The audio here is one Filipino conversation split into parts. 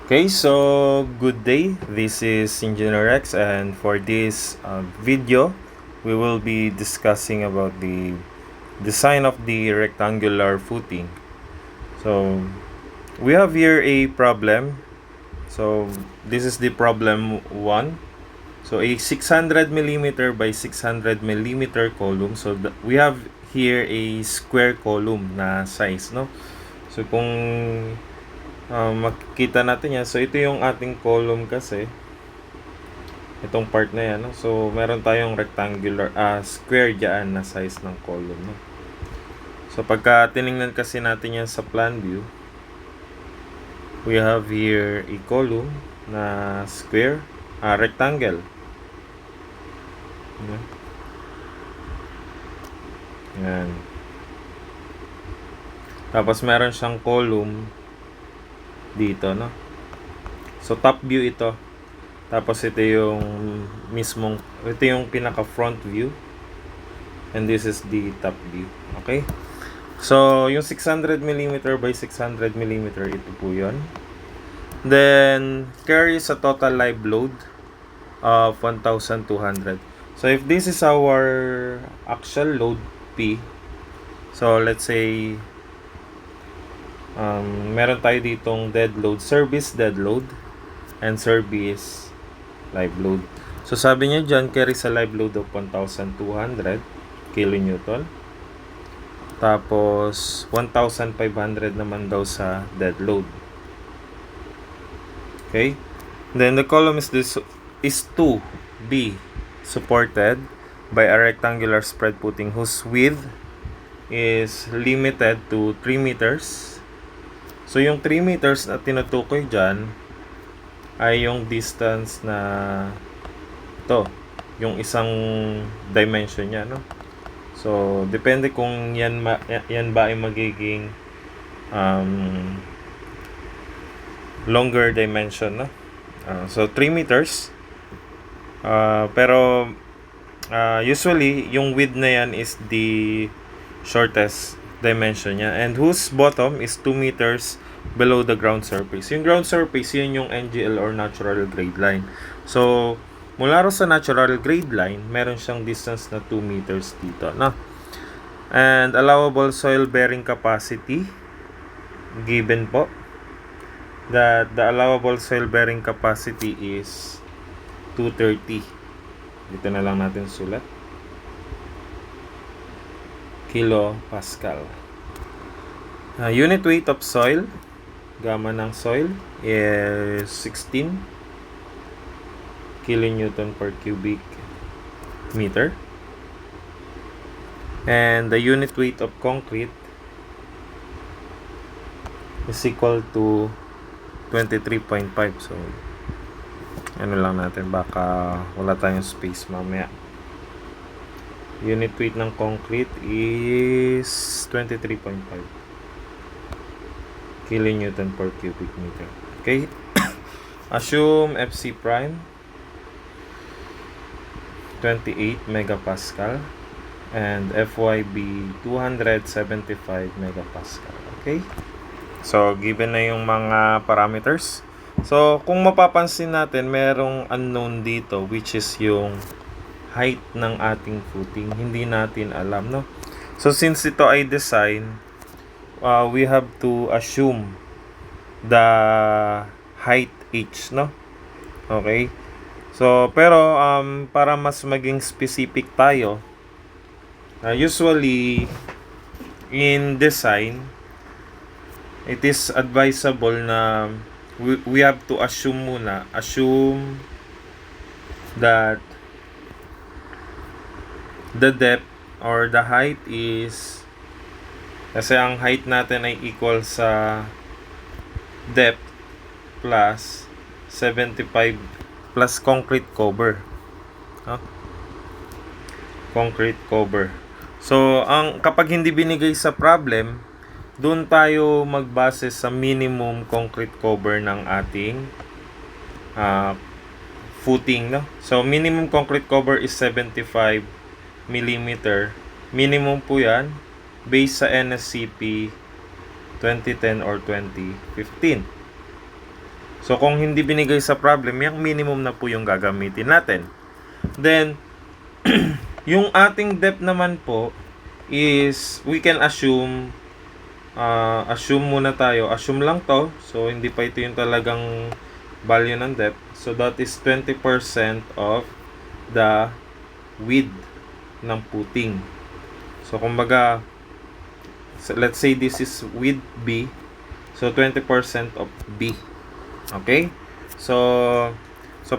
Okay, so good day. This is Engineer Rex, and for this video, we will be discussing about the design of the rectangular footing. So we have here a problem. So this is the problem 1. So a 600 millimeter by 600 millimeter column. So we have here a square column na size, no? So kung makikita natin yan. So, ito yung ating column kasi. Itong part na yan. No? So, meron tayong rectangular, square dyan na size ng column. No? So, pagka tinignan kasi natin yan sa plan view, we have here a column na square, rectangle. Yan. Tapos, meron siyang column dito, no? So, top view ito. Tapos, ito yung pinaka front view. And this is the top view. Okay? So, yung 600 mm by 600 mm, ito po yun. Then, carries a total live load of 1,200. So, if this is our actual load P, so, let's say, meron tayo ditong dead load, service dead load, and service live load. So, sabi niya dyan, carries a live load of 1,200 kilonewton. Tapos, 1,500 naman daw sa dead load. Okay? Then, the column is to be supported by a rectangular spread footing whose width is limited to 3 meters. So, yung 3 meters na tinutukoy dyan ay yung distance na ito, yung isang dimension niya, no? So, depende kung yan ba ay magiging longer dimension, no? So, 3 meters. Pero, usually, yung width na yan is the shortest dimension niya, and whose bottom is 2 meters below the ground surface. Yung ground surface, yun yung NGL or natural grade line. So, mula ro sa natural grade line, meron siyang distance na 2 meters dito, no? And allowable soil bearing capacity, given po that the allowable soil bearing capacity is 230. Dito na lang natin sulat. Kilopascal. Unit weight of soil, gamma ng soil is 16 kilonewton per cubic meter. And the unit weight of concrete is equal to 23.5. So, ano lang natin, baka wala tayong space mamaya. Unit weight ng concrete is 23.5 kilonewton per cubic meter. Okay? Assume FC prime 28 megapascal and FYB 275 megapascal. Okay? So, given na yung mga parameters. So, kung mapapansin natin, merong unknown dito, which is yung height ng ating footing. Hindi natin alam, no? So, since ito ay design, we have to assume the height h, no? Okay? So, pero para mas maging specific tayo, usually in design, it is advisable na we have to assume that the depth or the height is, kasi ang height natin ay equal sa depth plus 75 plus concrete cover. Concrete cover. So, kapag hindi binigay sa problem, doon tayo magbase sa minimum concrete cover ng ating footing, no? So, minimum concrete cover is 75 millimeter. Minimum po yan based sa NSCP 2010 or 2015. So, kung hindi binigay sa problem, yung minimum na po yung gagamitin natin. Then, yung ating depth naman po is, we can assume muna tayo. Assume lang to. So, hindi pa ito yung talagang value ng depth. So, that is 20% of the width ng puting. So, kumbaga, let's say this is width B. So, 20% of B. Okay? So,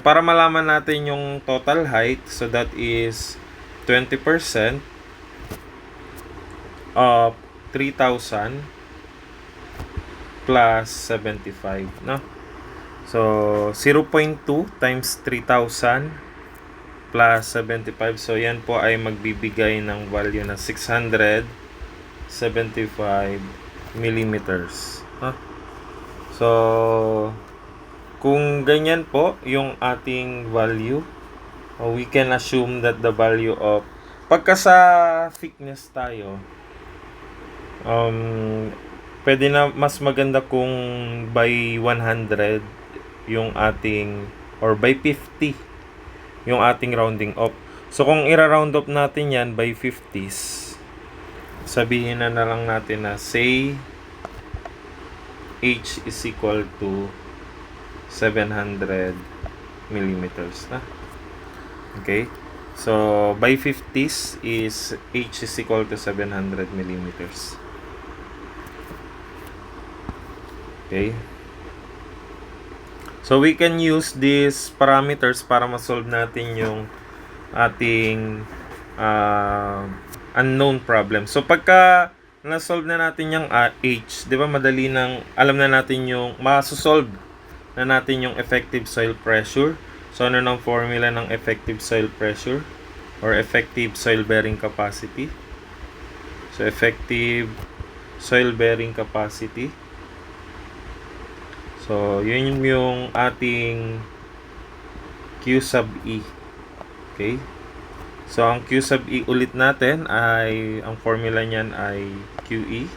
para malaman natin yung total height, so that is 20% of 3,000 plus 75, no? So, 0.2 times 3,000 plus 75. So, yan po ay magbibigay ng value na 675 millimeters. Huh? So, kung ganyan po yung ating value, we can assume that the value of, pagka sa thickness tayo, pwede na mas maganda kung by 100 yung ating, or by 50 yung ating rounding up. So, kung ira-round up natin yan by 50s, sabihin na lang natin na say H is equal to 700 millimeters na. Okay? So, by 50s is H is equal to 700 millimeters. Okay? So, we can use these parameters para ma-solve natin yung ating unknown problem. So, pagka na-solve na natin yung H, di ba madali nang alam na natin yung, ma-solve na natin yung effective soil pressure. So, ano ng formula ng effective soil pressure or effective soil bearing capacity? So, effective soil bearing capacity. So, yun yung ating Q sub E. Okay? So, ang Q sub E ulit natin ay, ang formula niyan ay QE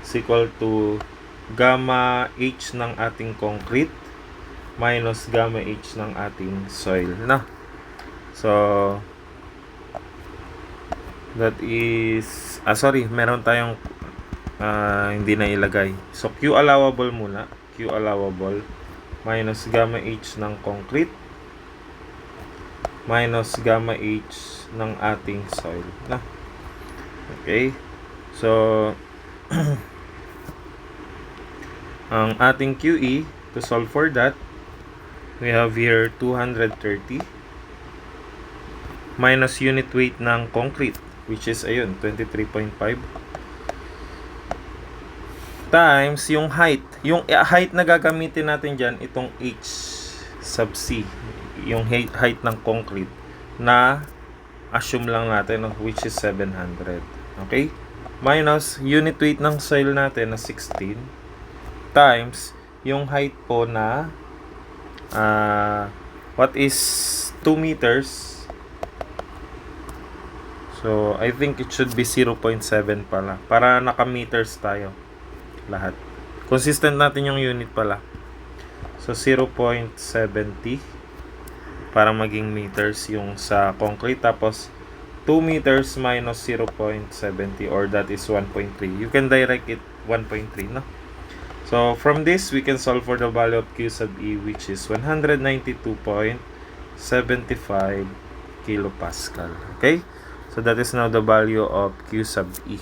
is equal to gamma H ng ating concrete minus gamma H ng ating soil. Na? So, that is, meron tayong hindi na ilagay. So, Q allowable muna. Q allowable minus gamma H ng concrete minus gamma H ng ating soil. Na? Okay? So, ang ating QE, to solve for that, we have here 230 minus unit weight ng concrete, which is, ayun, 23.5 times yung height. Yung height na gagamitin natin dyan, itong H sub C, yung height ng concrete na assume lang natin, which is 700. Okay? Minus unit weight ng soil natin na 16 times yung height po na what is 2 meters. So, I think it should be 0.7 pala. Para naka-meters tayo lahat. Consistent natin yung unit pala. So, 0.70 para maging meters yung sa concrete. Tapos, 2 meters minus 0.70 or that is 1.3. You can direct it 1.3, no? So, from this, we can solve for the value of Q sub E, which is 192.75 kilopascal. Okay? So, that is now the value of Q sub E.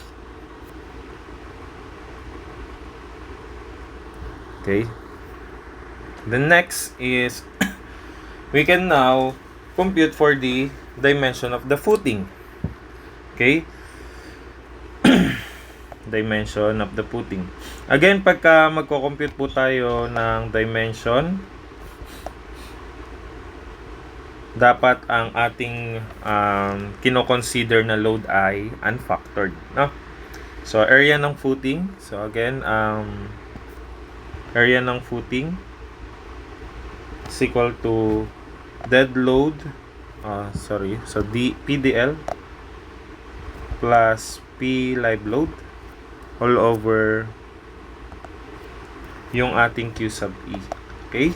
Okay? The next is, we can now compute for the dimension of the footing. Okay? Dimension of the footing. Again, pagka magko-compute po tayo ng dimension, dapat ang ating kino-consider na load ay unfactored, no? So, area ng footing. So, again, area ng footing is equal to dead load, so PDL plus P live load all over yung ating Q sub E. Okay?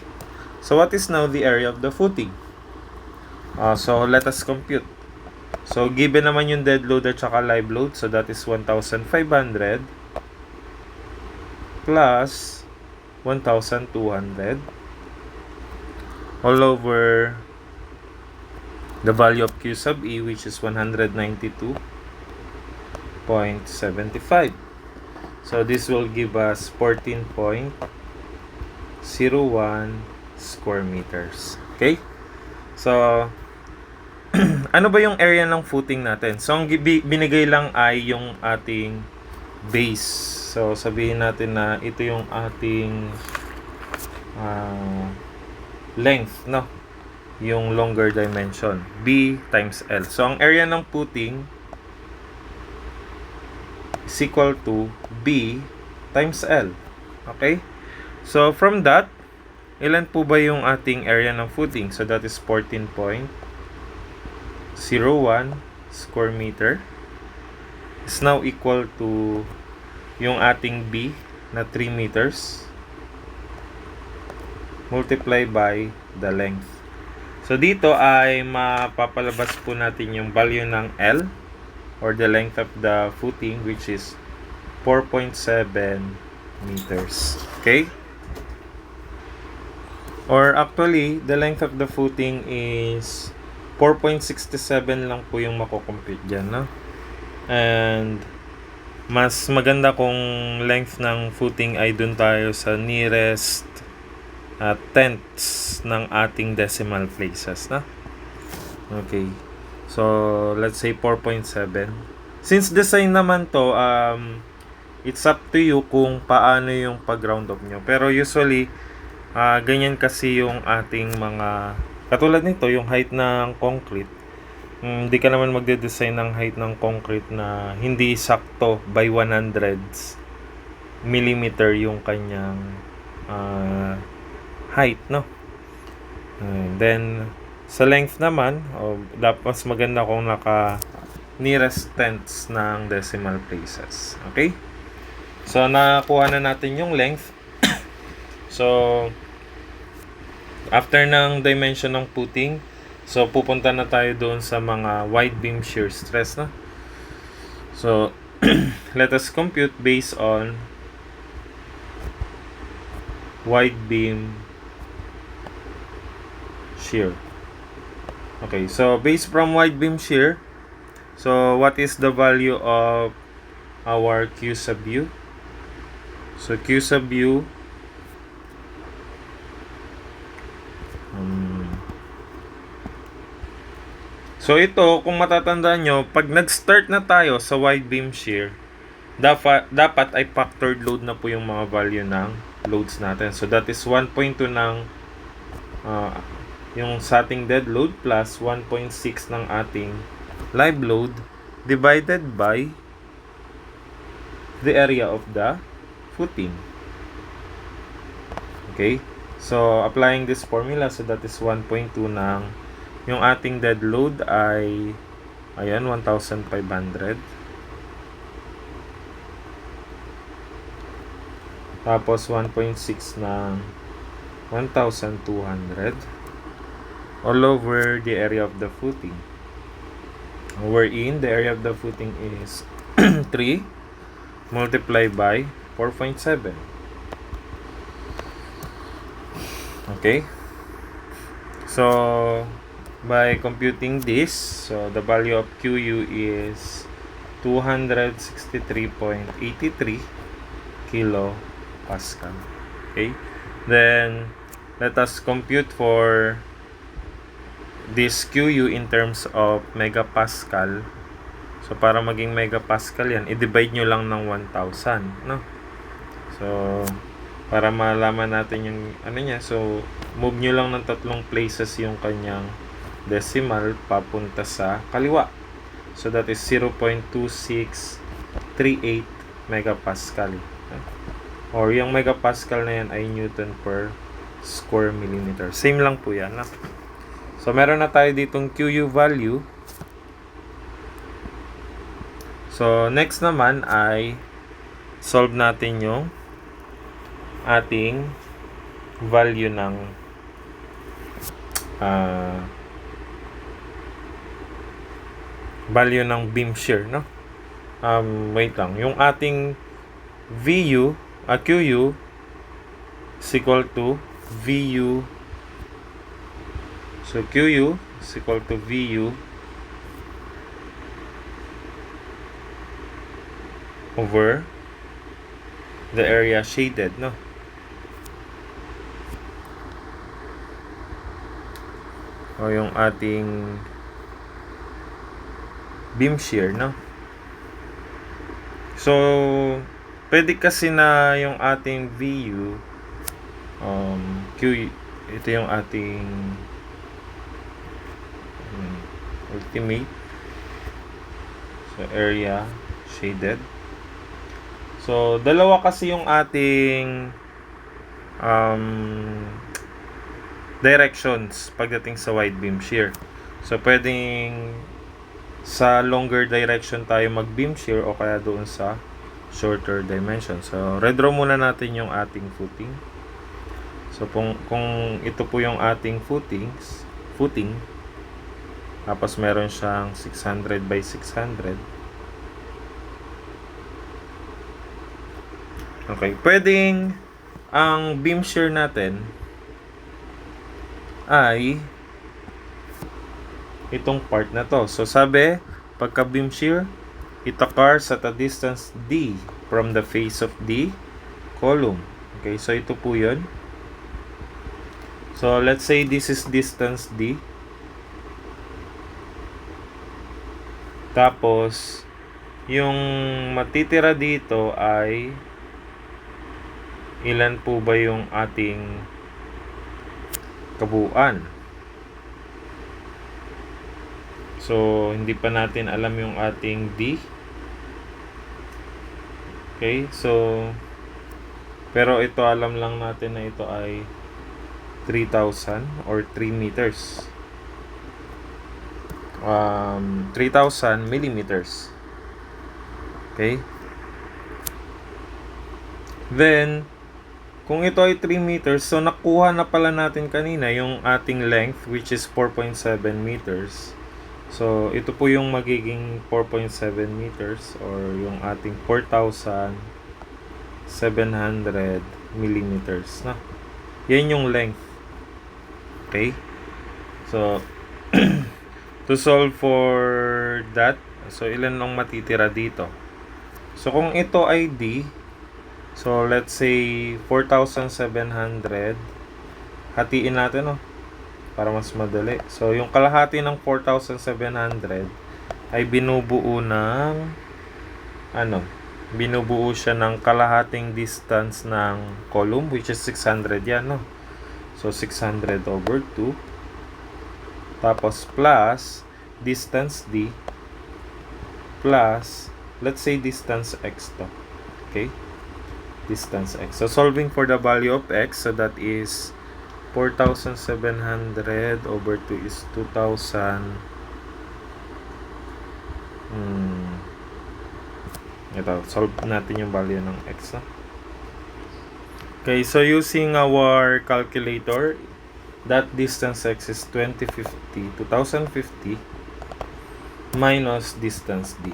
So what is now the area of the footing? So let us compute. So given naman yung dead load at saka live load, so that is 1,500 plus 1,200 all over the value of Q sub E, which is 192.75. So this will give us 14.01 square meters. Okay? So, ano ba yung area ng footing natin? So, ang binigay lang ay yung ating base. So, sabihin natin na ito yung ating length, no? Yung longer dimension. B times L. So, ang area ng footing is equal to B times L. Okay? So, from that, ilan po ba yung ating area ng footing? So, that is 14.01 square meter is now equal to yung ating B na 3 meters multiply by the length. So, dito ay mapapalabas po natin yung value ng L or the length of the footing, which is 4.7 meters. Okay? Or actually, the length of the footing is 4.67 lang po yung makocompute dyan, no? And mas maganda kung length ng footing ay dun tayo sa nearest tenths ng ating decimal places, na? Okay. So, let's say 4.7. Since design naman to, it's up to you kung paano yung pag-round off nyo. Pero usually, ganyan kasi yung ating mga, katulad nito, yung height ng concrete. Hindi ka naman magde-design ng height ng concrete na hindi sakto by 100 millimeter yung kanyang height, no? And then, sa length naman, dapat mas maganda kung naka nearest tenths ng decimal places. Okay? So, nakuha na natin yung length. So, after ng dimension ng footing, so pupunta na tayo doon sa mga wide beam shear stress, na. So, let us compute based on wide beam shear. Okay, so based from wide beam shear, so what is the value of our Q sub U? So Q sub U so ito, kung matatandaan nyo, pag nag-start na tayo sa wide beam shear, dapat ay factored load na po yung mga value ng loads natin. So that is 1.2 ng yung sa ating dead load plus 1.6 ng ating live load divided by the area of the footing. Okay? So, applying this formula, so that is 1.2 ng yung ating dead load ay ayan, 1,500. Tapos 1.6 ng 1,200 all over the area of the footing. Wherein the area of the footing is 3 multiplied by 4.7. Okay? So, by computing this, so the value of QU is 263.83 kilopascal. Okay? Then, let us compute for this QU in terms of megapascal. So, para maging megapascal yan, i-divide nyo lang ng 1,000, no? So, para malaman natin yung ano niya, so, move nyo lang ng 3 places yung kanyang decimal papunta sa kaliwa. So, that is 0.2638 megapascal. Or yung megapascal na yan ay Newton per square millimeter. Same lang po yan, no? So, meron na tayo ditong QU value. So, next naman ay solve natin yung ating value ng beam shear, no? Wait lang. Yung ating QU is equal to VU. So QU is equal to VU over the area shaded, no? O yung ating beam shear, no? So, pwede kasi na yung ating VU, ito yung ating ultimate. So, area shaded. So, dalawa kasi yung ating directions pagdating sa wide beam shear. So, pwedeng sa longer direction tayo mag-beam shear o kaya doon sa shorter dimension. So, redraw muna natin yung ating footing. So, kung ito po yung ating footing, tapos meron siyang 600 by 600. Okay, pwedeng ang beam shear natin ay itong part na to. So, sabi, pagka beam shear, it occurs at a distance D from the face of the column. Okay, so ito po yun. So, let's say this is distance D. Tapos, yung matitira dito ay ilan po ba yung ating kabuuan? So, hindi pa natin alam yung ating D. Okay, so, pero ito alam lang natin na ito ay 3,000 or 3 meters. 3,000 millimeters. Okay? Then, kung ito ay 3 meters, so nakuha na pala natin kanina yung ating length, which is 4.7 meters. So, ito po yung magiging 4.7 meters or yung ating 4,700 millimeters. Na? Yan yung length. Okay? So, to solve for that, so ilan ang matitira dito? So, kung ito ay D, so let's say 4,700, hatiin natin, no? Para mas madali. So, yung kalahati ng 4,700 ay binubuo ng binubuo siya ng kalahating distance ng column, which is 600 yan, no? So, 600 over 2. Tapos, plus distance D plus, let's say, distance X to. Okay? Distance X. So, solving for the value of X, so that is 4,700 over 2 is 2,000. Ito, solve natin yung value ng X. Okay, so using our calculator, that distance X is 2050 minus distance D.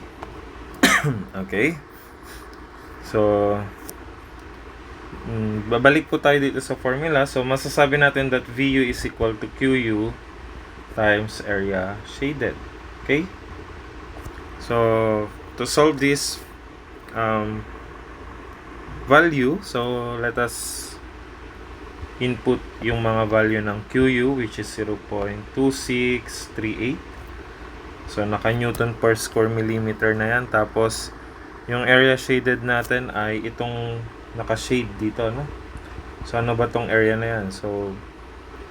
Okay? So, babalik po tayo dito sa formula. So, masasabi natin that VU is equal to QU times area shaded. Okay? So, to solve this value, so let us input yung mga value ng QU, which is 0.2638. So, naka-Newton per square millimeter na yan. Tapos, yung area shaded natin ay itong naka-shade dito, no? So, ano ba tong area na yan? So,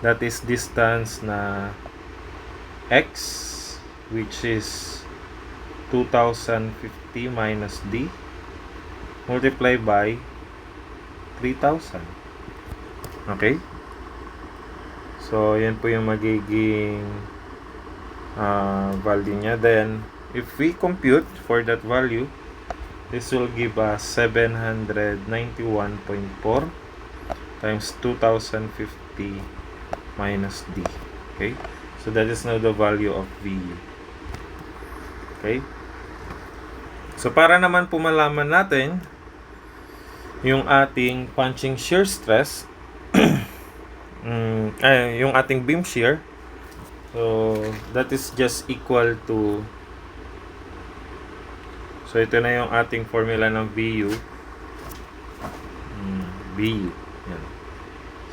that is distance na X, which is 2,050 minus D, multiply by 3,000. Okay? So, yan po yung magiging value niya. Then, if we compute for that value, this will give us 791.4. times 2050 minus D. Okay? So that is now the value of VU. Okay? So para naman po malaman natin yung ating punching shear stress, yung ating beam shear, so that is just equal to, so ito na yung ating formula ng VU. VU. Yan.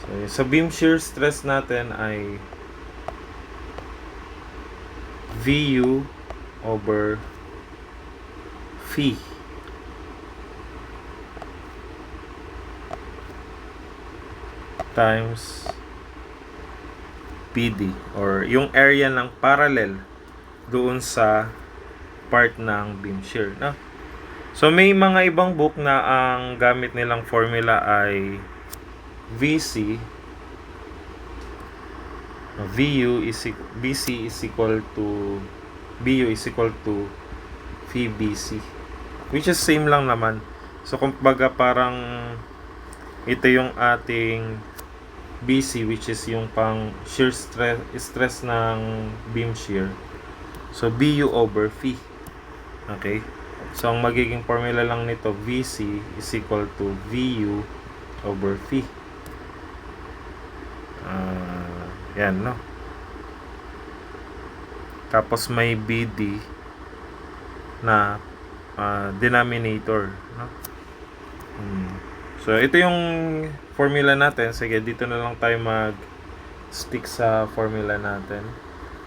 So sa beam shear stress natin ay VU over phi times PD, or yung area ng parallel doon sa part ng beam shear, no? So may mga ibang book na ang gamit nilang formula ay VC, BC is equal to BU is equal to phi BC, which is same lang naman. So kumbaga parang ito yung ating BC, which is yung pang shear stress ng beam shear. So BU over phi. Okay? So ang magiging formula lang nito, VC is equal to VU over phi. Yan, no? Tapos may BD na denominator, no? So ito yung formula natin. Sige, dito na lang tayo mag-stick sa formula natin.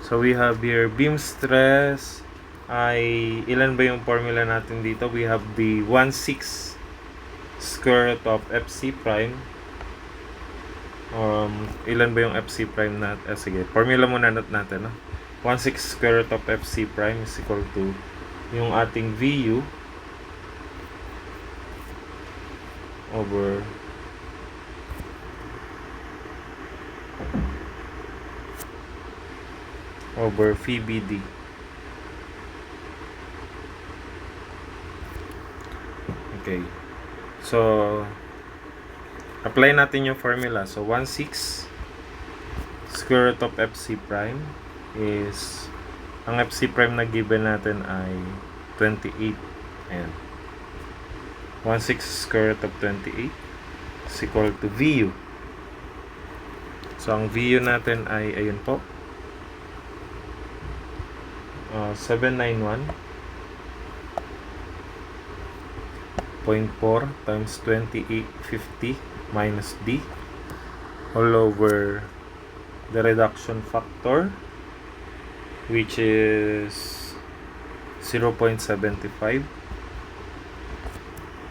So we have here beam stress ay ilan ba yung formula natin dito? We have the 1/6 square root of FC prime. Ilan ba yung FC prime natin? Sige, formula muna natin, no? 1/6 square root of FC prime is equal to yung ating VU over phi BD. Okay. So apply natin yung formula. So 1/6 square root of FC prime is, ang FC prime na given natin ay 28. Ayan. 1/6 square root of 28 is equal to VU. So ang VU natin ay, ayun po, 791.4 times 2850 minus D all over the reduction factor, which is 0.75,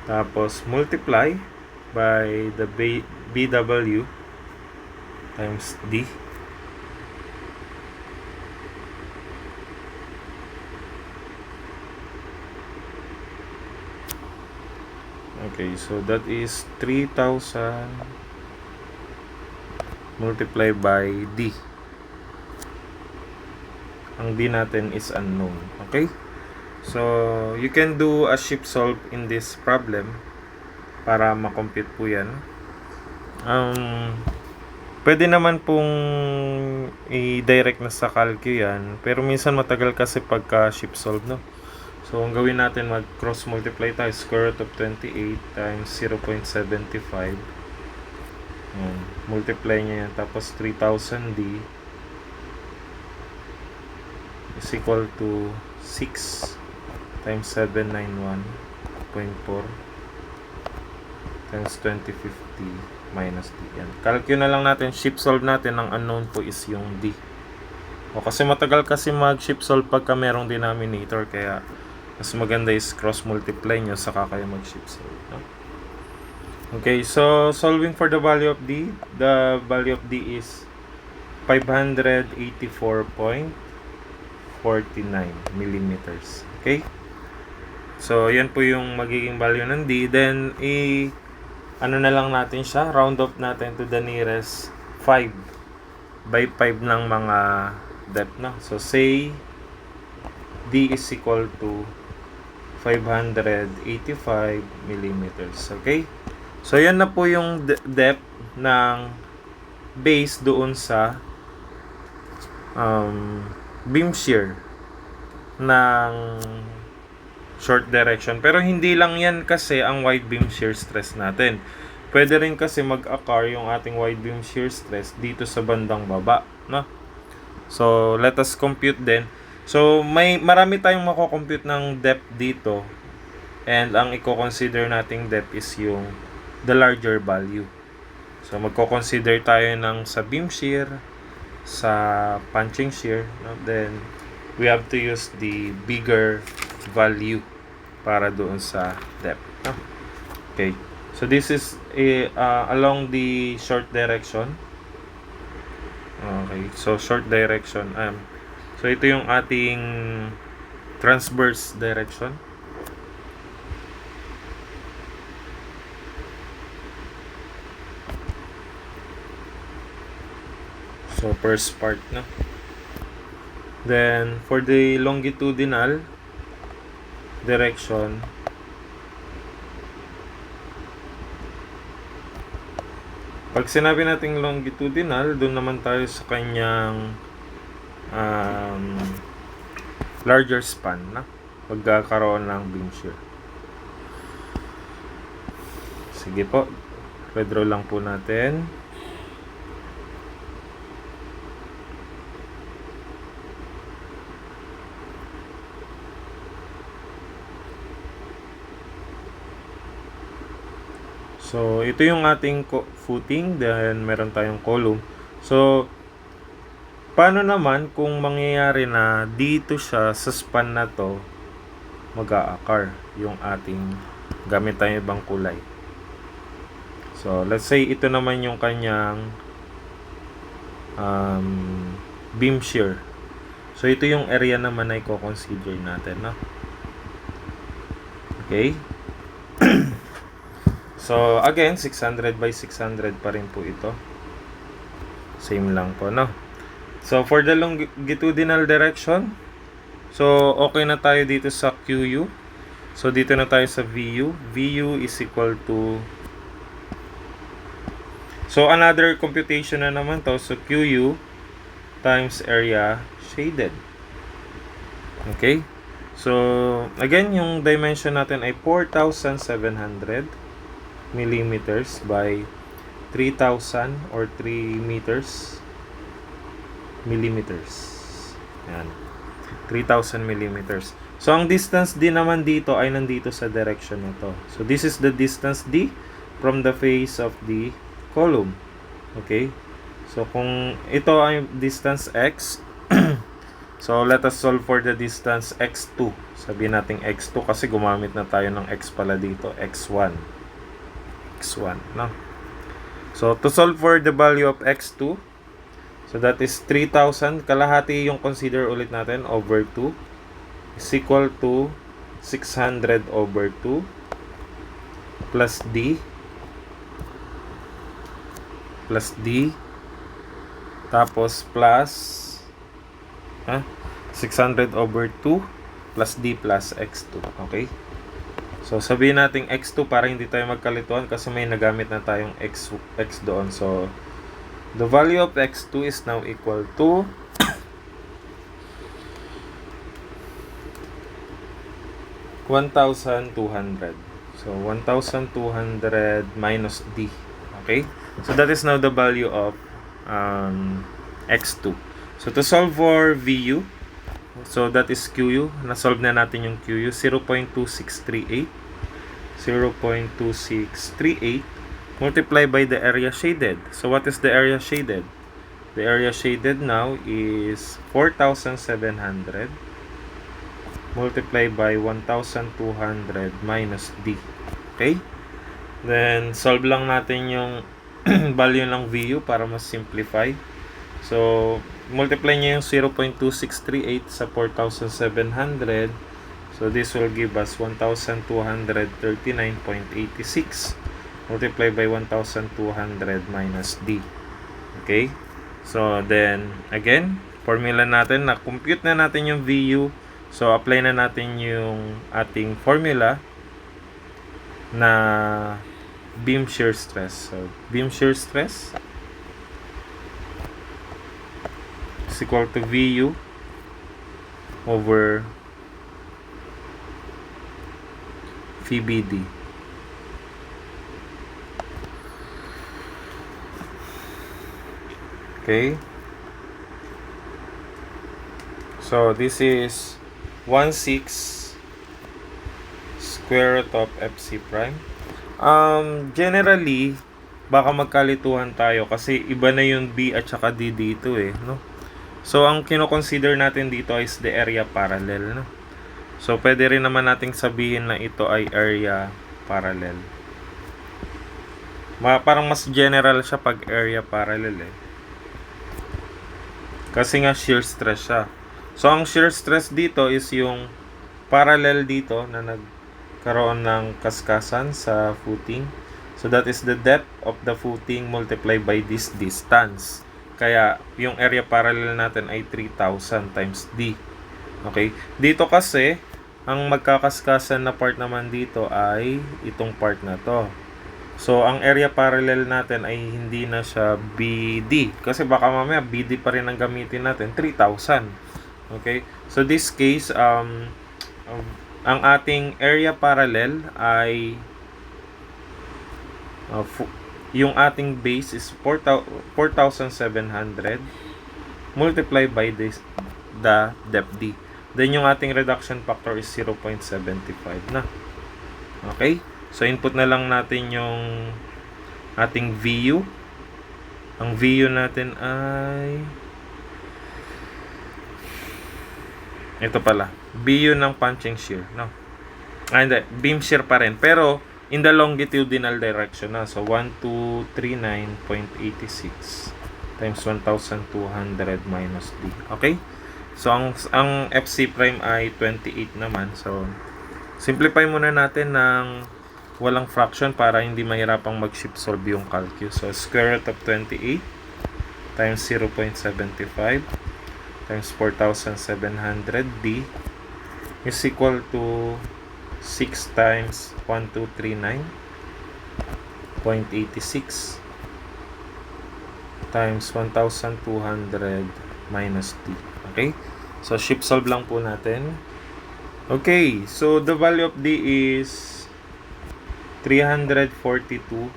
tapos multiply by the BW times D. Okay, so that is 3,000 multiplied by D. Ang D natin is unknown. Okay? So, you can do a shift solve in this problem para makompute po yan. Pwede naman pong i-direct na sa calcu yan, pero minsan matagal kasi pagka shift solve, no? So, ang gawin natin, mag-cross multiply tayo, square root of 28 times 0.75. Multiply niya yan. Tapos, 3,000D is equal to 6 times 791.4 times 2050 minus D. Yan. Calculate na lang natin, shift solve natin, ang unknown po is yung D. O, kasi matagal kasi mag-shift solve pagka merong denominator, kaya mas maganda is cross multiply nyo saka kayo mag shift solve, no? Okay, so solving for the value of D, the value of D is 584.49 millimeters. Okay, so yan po yung magiging value ng D. Then ano na lang natin siya, round off natin to the nearest 5 by 5 ng mga depth, no? So say D is equal to 585 millimeters. Okay? So, yan na po yung depth ng base doon sa beam shear ng short direction. Pero hindi lang yan kasi ang wide beam shear stress natin. Pwede rin kasi mag-occur yung ating wide beam shear stress dito sa bandang baba, no? So, let us compute din. So, marami tayong mako-compute ng depth dito. And ang i-consider nating depth is yung the larger value. So, magko-consider tayo ng sa beam shear, sa punching shear, no? Then we have to use the bigger value para doon sa depth, no? Okay, so this is along the short direction. Okay, so short direction, so ito yung ating transverse direction. So, first part na. Then, for the longitudinal direction, pag sinabi nating longitudinal, doon naman tayo sa kanyang larger span na pagkakaroon ng beam shear. Sige po, redraw lang po natin. So, ito yung ating footing, then meron tayong column. So, paano naman kung mangyayari na dito siya sa span na to mag-a-occur yung ating gamit tayong ibang kulay. So, let's say ito naman yung kanyang beam shear. So, ito yung area naman na i-consider natin, no? Okay? So, again, 600 by 600 pa rin po ito. Same lang po, no? So, for the longitudinal direction, so, okay na tayo dito sa QU. So, dito na tayo sa VU. VU is equal to... So, another computation na naman to. So, QU times area shaded. Okay? So, again, yung dimension natin ay 4,700 millimeters by 3,000 or 3 millimeters. Yan. 3,000 millimeters. So, ang distance D naman dito ay nandito sa direction na to. So, this is the distance D from the face of the column. Okay? So, kung ito ay distance X, so, let us solve for the distance X2. Sabihin natin X2 kasi gumamit na tayo ng X pala dito. X1. X1, no? So, to solve for the value of X2, so that is 3,000. Kalahati yung consider ulit natin over 2 is equal to 600 over 2 plus D tapos plus 600 over 2 plus D plus X2. Okay? So, sabihin natin X2 para hindi tayo magkalituan kasi may nagamit na tayong X doon. So, the value of X2 is now equal to 1,200. So, 1,200 minus D. Okay? So, that is now the value of X2. So, to solve for VU, so that is QU. Na-solve na natin yung QU. 0.2638. 0.2638 multiply by the area shaded. So what is the area shaded? The area shaded now is 4,700 multiply by 1,200 minus D. Okay? Then solve lang natin yung value ng VU para mas simplify. So multiply nyo yung 0.2638 sa 4,700. So, this will give us 1,239.86 multiply by 1,200 minus D. Okay? So, then, again, formula natin, na-compute na natin yung VU. So, apply na natin yung ating formula na beam shear stress. So, beam shear stress is equal to VU over VBD. Okay. So, this is 1/6 square root of FC prime. Generally, baka magkalituhan tayo kasi iba na yung B at saka D dito no? So, ang kino-consider natin dito is the area parallel, no? So, pwede rin naman nating sabihin na ito ay area parallel. Parang mas general siya pag area parallel Kasi nga shear stress siya. So, ang shear stress dito is yung parallel dito na nagkaroon ng kaskasan sa footing. So, that is the depth of the footing multiplied by this distance. Kaya, yung area parallel natin ay 3,000 times D. Okay? Dito kasi, ang magkakaskasan na part naman dito ay itong part na to. So, ang area parallel natin ay hindi na siya BD. Kasi baka mamaya BD pa rin ang gamitin natin. 3,000. Okay? So, this case, ang ating area parallel ay yung ating base is 4,700 multiplied by the depth D. Then yung ating reduction factor is 0.75 na. Okay? So input na lang natin yung ating VU. Ang VU natin ay ito pala. VU ng punching shear, no? Hindi, beam shear pa rin. Pero in the longitudinal direction na. So, 1239.86 times 1,200 minus D. Okay? So, ang FC prime ay 28 naman. So, simplify muna natin ng walang fraction para hindi mahirapang mag-shift solve yung calculus. So, square root of 28 times 0.75 times 4,700 D is equal to 6 times 1239.86 times 1,200 minus D. Okay? So, shift solve lang po natin. Okay. So, the value of D is 342.14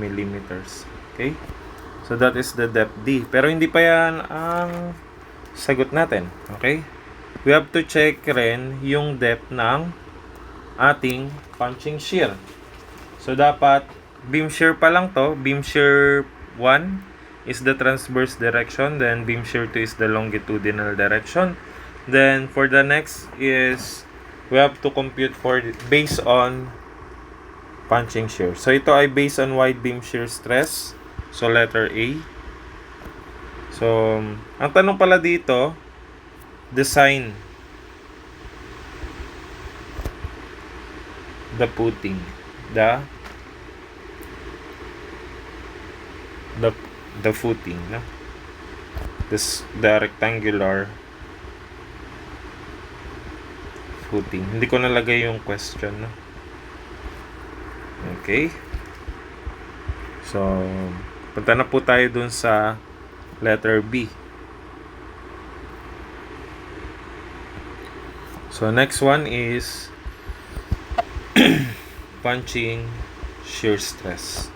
millimeters. Okay? So, that is the depth D. Pero hindi pa yan ang sagot natin. Okay? We have to check rin yung depth ng ating punching shear. So, dapat beam shear pa lang to. Beam shear 1 is the transverse direction. Then, beam shear 2 is the longitudinal direction. Then, for the next is we have to compute based on punching shear. So, ito ay based on wide beam shear stress. So, letter A. So, ang tanong pala dito, design the footing, the footing, no? The rectangular footing. Hindi ko nalagay yung question, no? Okay. So, punta na po tayo dun sa letter B. So, next one is punching shear stress.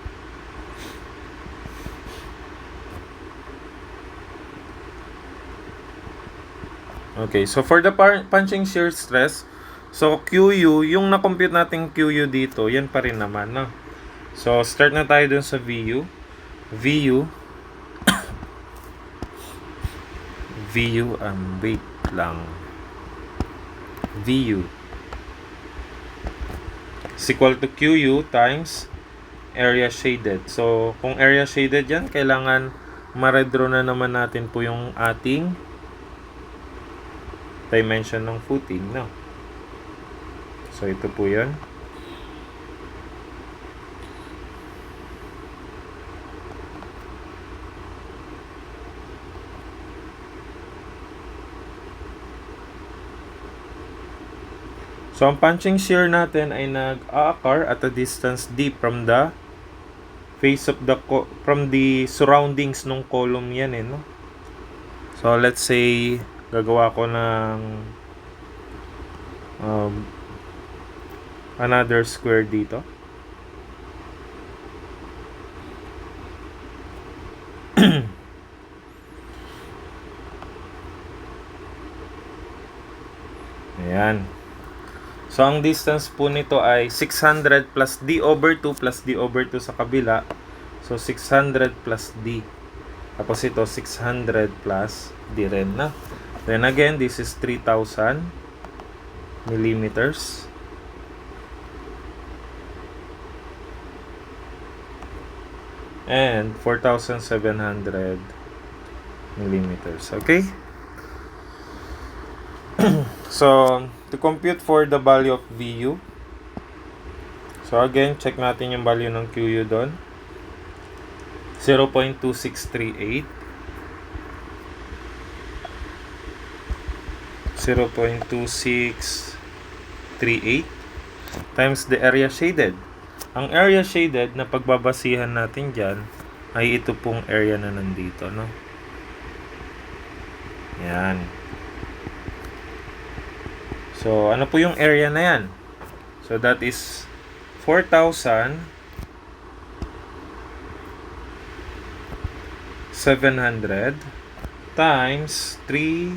Okay, so for the punching shear stress, so QU, yung na-compute natin QU dito, yan pa rin naman, no? So, start na tayo dun sa VU. VU, wait lang. VU is equal to QU times area shaded. So, kung area shaded yan, kailangan ma-redraw na naman natin po yung ating dimension ng footing, no? So, ito po yun. So, ang punching shear natin ay nag-a-occur at a distance d from the face of the from the surroundings ng column yan no? So, let's say, gagawa ko ng another square dito. Ayan. So, ang distance po nito ay 600 plus d over 2 plus d over 2 sa kabila. So, 600 plus d. Tapos ito, 600 plus d rin na. Then again, this is 3,000 millimeters. And 4,700 millimeters. Okay? So, to compute for the value of VU, so again, check natin yung value ng QU doon. 0.2638 0.2638 times the area shaded. Ang area shaded na pagbabasihan natin dyan ay ito pong area na nandito, no? Yan. So, ano po yung area na yan? So, that is 4,700 times 3,000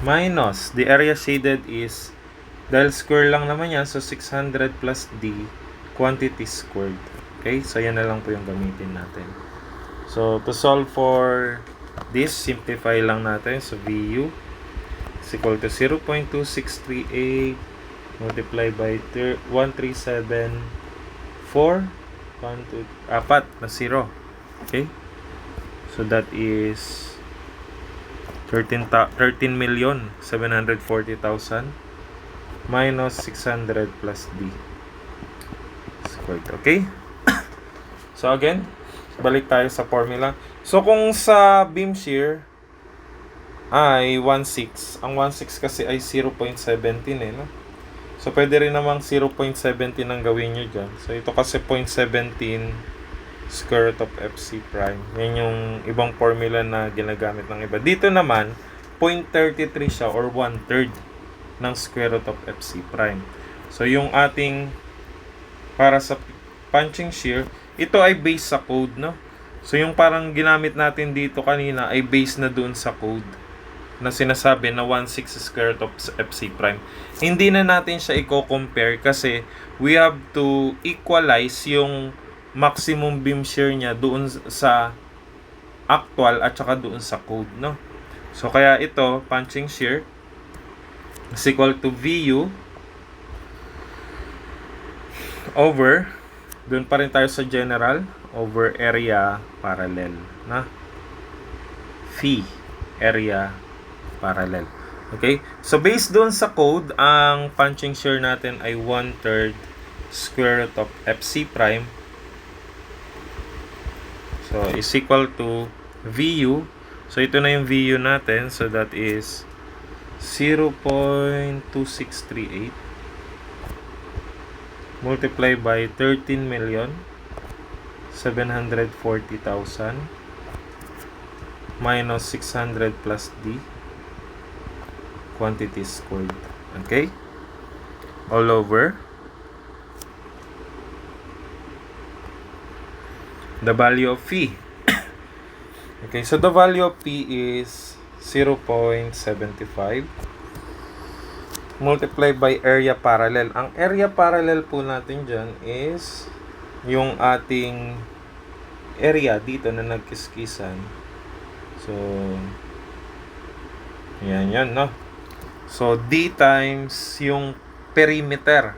minus the area shaded is, dahil square lang naman yan, so 600 plus d quantity squared. Okay? So, yan na lang po yung gamitin natin. So, to solve for this, simplify lang natin. So, VU is equal to 0.2638 multiply by 1374 4 na 0. Okay? So, that is 13,740,000 minus 600 plus d squared. Okay? So, again, balik tayo sa formula. So, kung sa beam shear ay 1.6, ang 1.6 kasi ay 0.17 no? So, pwede rin namang 0.17 ang gawin nyo dyan. So, ito kasi 0.17 square root of FC prime. Yan yung ibang formula na ginagamit ng iba. Dito naman, 0.33 siya or 1/3 ng square root of FC prime. So, yung ating para sa punching shear, ito ay based sa code, no? So, yung parang ginamit natin dito kanina ay based na doon sa code na sinasabi na 1/6 square root of FC prime. Hindi na natin siya i-compare kasi we have to equalize yung maximum beam shear niya doon sa actual at saka doon sa code, no? So, kaya ito, punching shear is equal to VU over, doon pa rin tayo sa general, over area parallel, na? Phi, area parallel. Okay? So, based doon sa code, ang punching shear natin ay 1/3 square root of FC prime. So, is equal to VU. So, ito na yung VU natin. So, that is 0.2638 multiply by 13,740,000 minus 600 plus D quantity squared. Okay? All over the value of phi. Okay, so the value of phi is 0.75 multiply by area parallel. Ang area parallel po natin dyan is yung ating area dito na nagkiskisan. So, yan, no? So, D times yung perimeter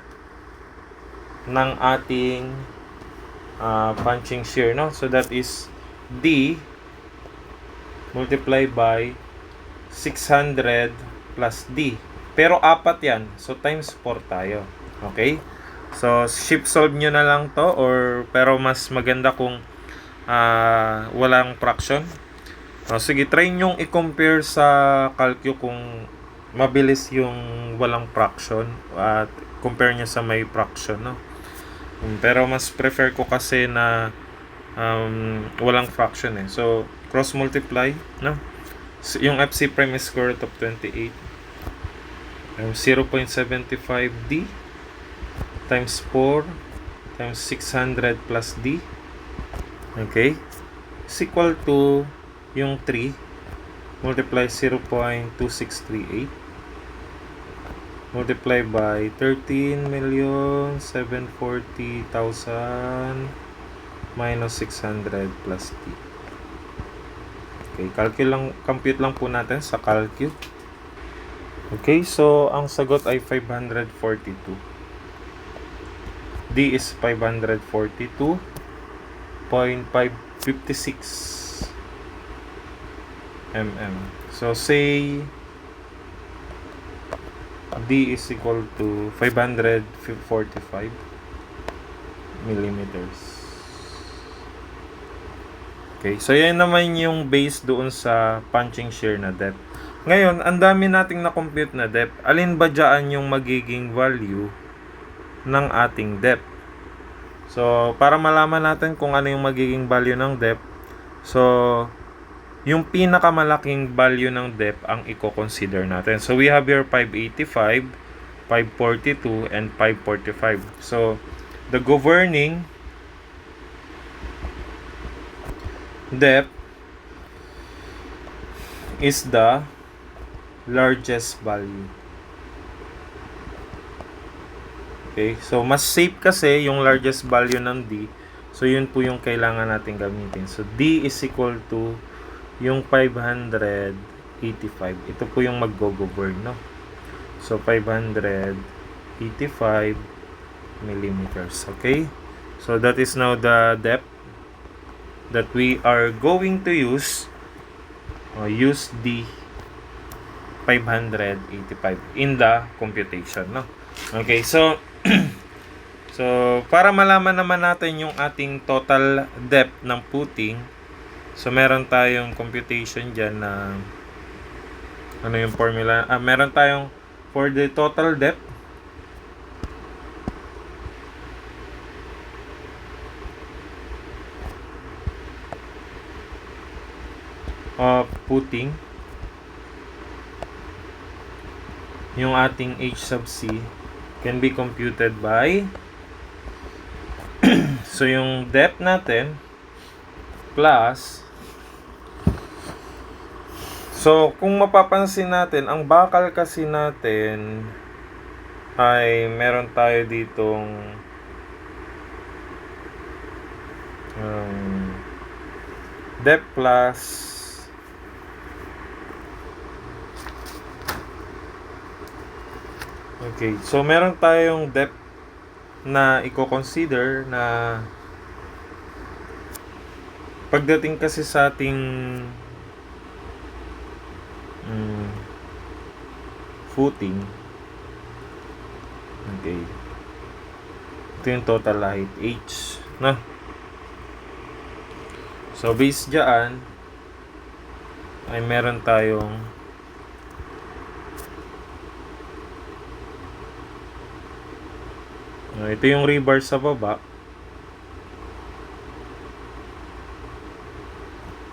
ng ating punching shear, no? So, that is D multiply by 600 plus D. Pero apat yan. So, times 4 tayo. Okay? So, shift solve nyo na lang to pero mas maganda kung walang fraction. Sige, try nyong i-compare sa calcu kung mabilis yung walang fraction at compare niya sa may fraction, no? Pero mas prefer ko kasi na walang fraction eh. So, cross multiply, no? So, yung FC prime is square root of 28. 0.75D times 4 times 600 plus D. Okay? Is equal to yung 3 multiply 0.2638 multiply by 13,740,000 minus 600 plus T. Okay, compute lang po natin sa calcu. Okay, so ang sagot ay 542. D is 542.556 mm. So say D is equal to 545 millimeters. Okay, so yan naman yung base doon sa punching shear na depth. Ngayon, ang dami nating na-compute na depth. Alin ba dyan yung magiging value ng ating depth? So, para malaman natin kung ano yung magiging value ng depth, so, yung pinakamalaking value ng depth ang i-consider natin. So, we have here 585, 542, and 545. So, the governing depth is the largest value. Okay, so mas safe kasi yung largest value ng D. So yun po yung kailangan natin gamitin. So D is equal to yung 585. Ito po yung mag-go-govern, no? So 585 millimeters. Okay? So that is now the depth that we are going to use. Use D 585 in the computation, no? Okay, so so para malaman naman natin yung ating total depth ng footing, so meron tayong computation diyan na ano yung formula? Meron tayong for the total depth of footing, yung ating H sub C can be computed by so yung depth natin plus, so kung mapapansin natin, ang bakal kasi natin ay meron tayo ditong depth plus okay, so meron tayong depth na i-consider na pagdating kasi sa ating footing. Okay. Ito yung total height H, na. So based diyan ay meron tayong ito yung rebar sa baba.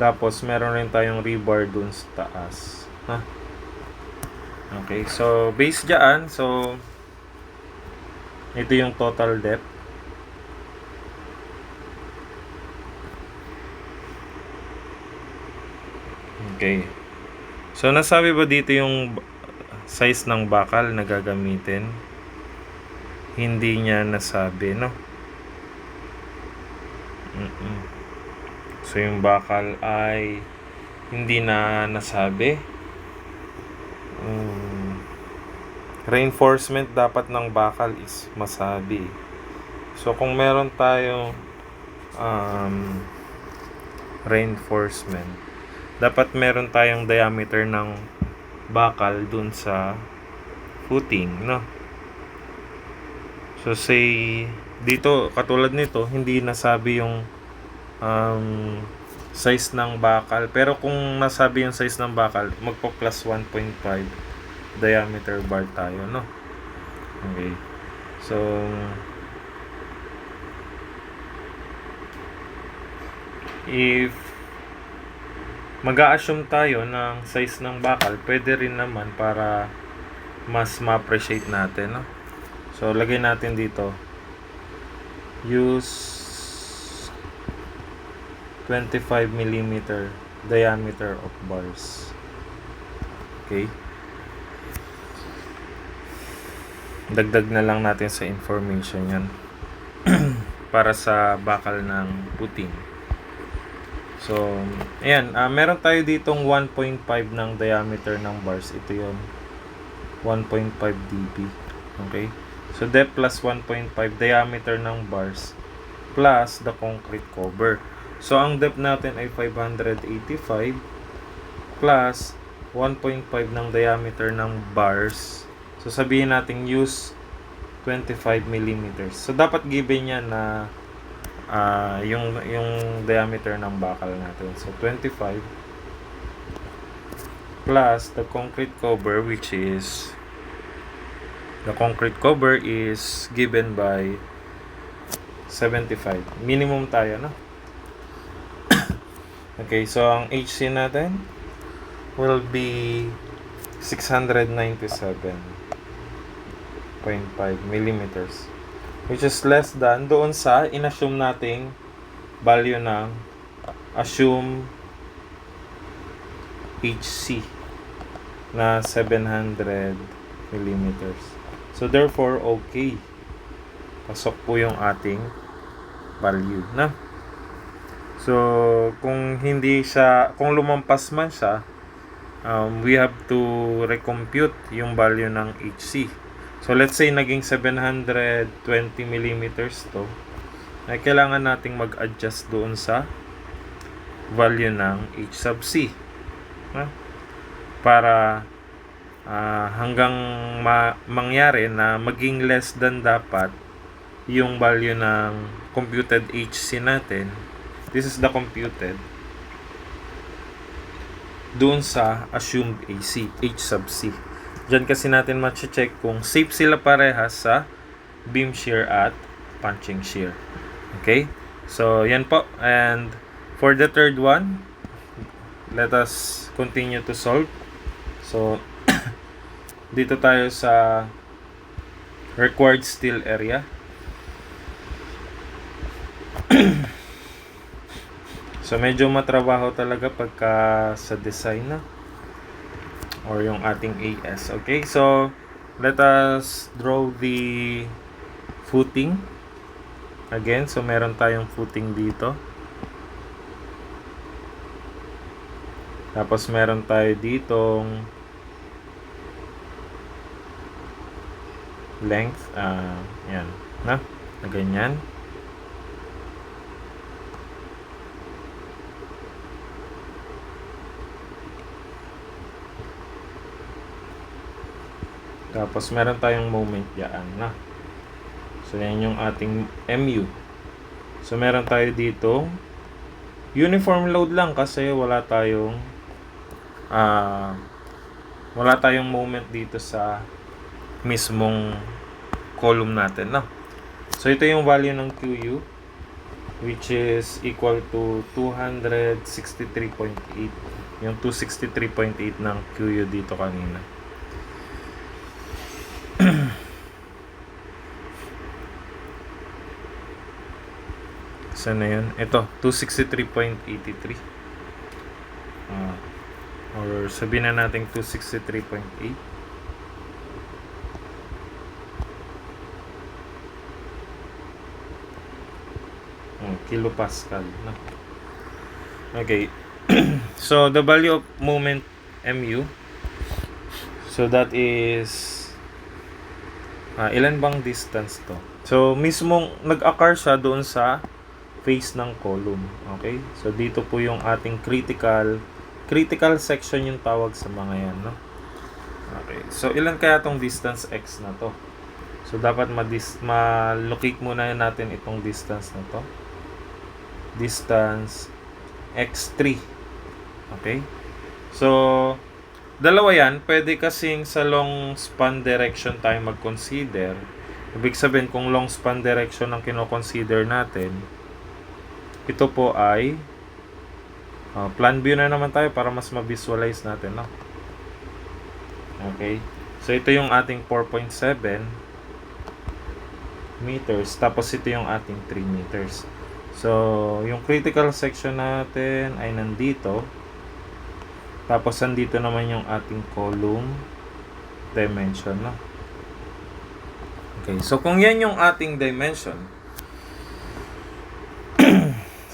Tapos meron rin tayong rebar dun sa taas. Ha? Okay, so base dyan, so ito yung total depth. Okay. So nasabi ba dito yung size ng bakal na gagamitin? Hindi niya nasabi, no? So yung bakal ay hindi na nasabi. Reinforcement dapat ng bakal is masabi. So kung meron tayong reinforcement, dapat meron tayong diameter ng bakal dun sa footing, no? So say dito katulad nito hindi nasabi yung size ng bakal, pero kung nasabi yung size ng bakal, magpo plus 1.5 diameter bar tayo, no? Okay. So, if mag-a-assume tayo ng size ng bakal, pwede rin naman para mas ma-appreciate natin, no? So, lagay natin dito. Use 25 mm diameter of bars. Okay. Dagdag na lang natin sa information yan. Para sa bakal ng puting. So, ayan. Meron tayo ditong 1.5 ng diameter ng bars. Ito yun. 1.5 dB. Okay. So, depth plus 1.5 diameter ng bars plus the concrete cover. So, ang depth natin ay 585 plus 1.5 ng diameter ng bars. So, sabihin natin use 25 mm. So, dapat given yan na yung diameter ng bakal natin. So, 25 plus the concrete cover, which is the concrete cover is given by 75. Minimum tayo, no? Okay, so ang HC natin will be 697.5 millimeters, which is less than doon sa inassume nating value ng assume HC na 700 millimeters. So therefore, okay. Pasok po yung ating value, na. So kung lumampas man siya, we have to recompute yung value ng HC. So let's say naging 720 millimeters to, ay kailangan nating mag-adjust doon sa value ng H sub C, para hanggang mangyari na maging less than dapat yung value ng computed HC natin. This is the computed doon sa assumed AC, H sub C. Diyan kasi natin ma-check kung safe sila parehas sa beam shear at punching shear. Okay? So, yan po. And for the third one, let us continue to solve. So, dito tayo sa required steel area. So, medyo matrabaho talaga pagka sa design na or yung ating AS. Okay, so let us draw the footing again. So, meron tayong footing dito. Tapos, meron tayo ditong length. Yan. Na ganyan. Tapos, meron tayong moment dyan, na. So, yan yung ating MU. So, meron tayo dito uniform load lang kasi wala tayong moment dito sa mismong column natin, na. So, ito yung value ng QU, which is equal to 263.8. Yung 263.8 ng QU dito kanina. Saan na yun? Ito, 263.83. Or sabihin na natin 263.8. Kilopascal. No? Okay. So, the value of moment MU. So, that is ilan bang distance to? So, mismong nag-occur siya doon sa face ng column. Okay? So, dito po yung ating critical section yung tawag sa mga yan, no? Okay. So, ilan kaya tong distance X na to? So, dapat ma-locate muna natin itong distance na to. Distance X3. Okay? So, dalawa yan, pwede kasing sa long span direction tayo mag-consider. Ibig sabihin, kung long span direction ang kino-consider natin, ito po ay plan view na naman tayo para mas ma-visualize natin, no? Okay. So, ito yung ating 4.7 meters. Tapos, ito yung ating 3 meters. So, yung critical section natin ay nandito. Tapos, nandito naman yung ating column dimension, no? Okay. So, kung yan yung ating dimension,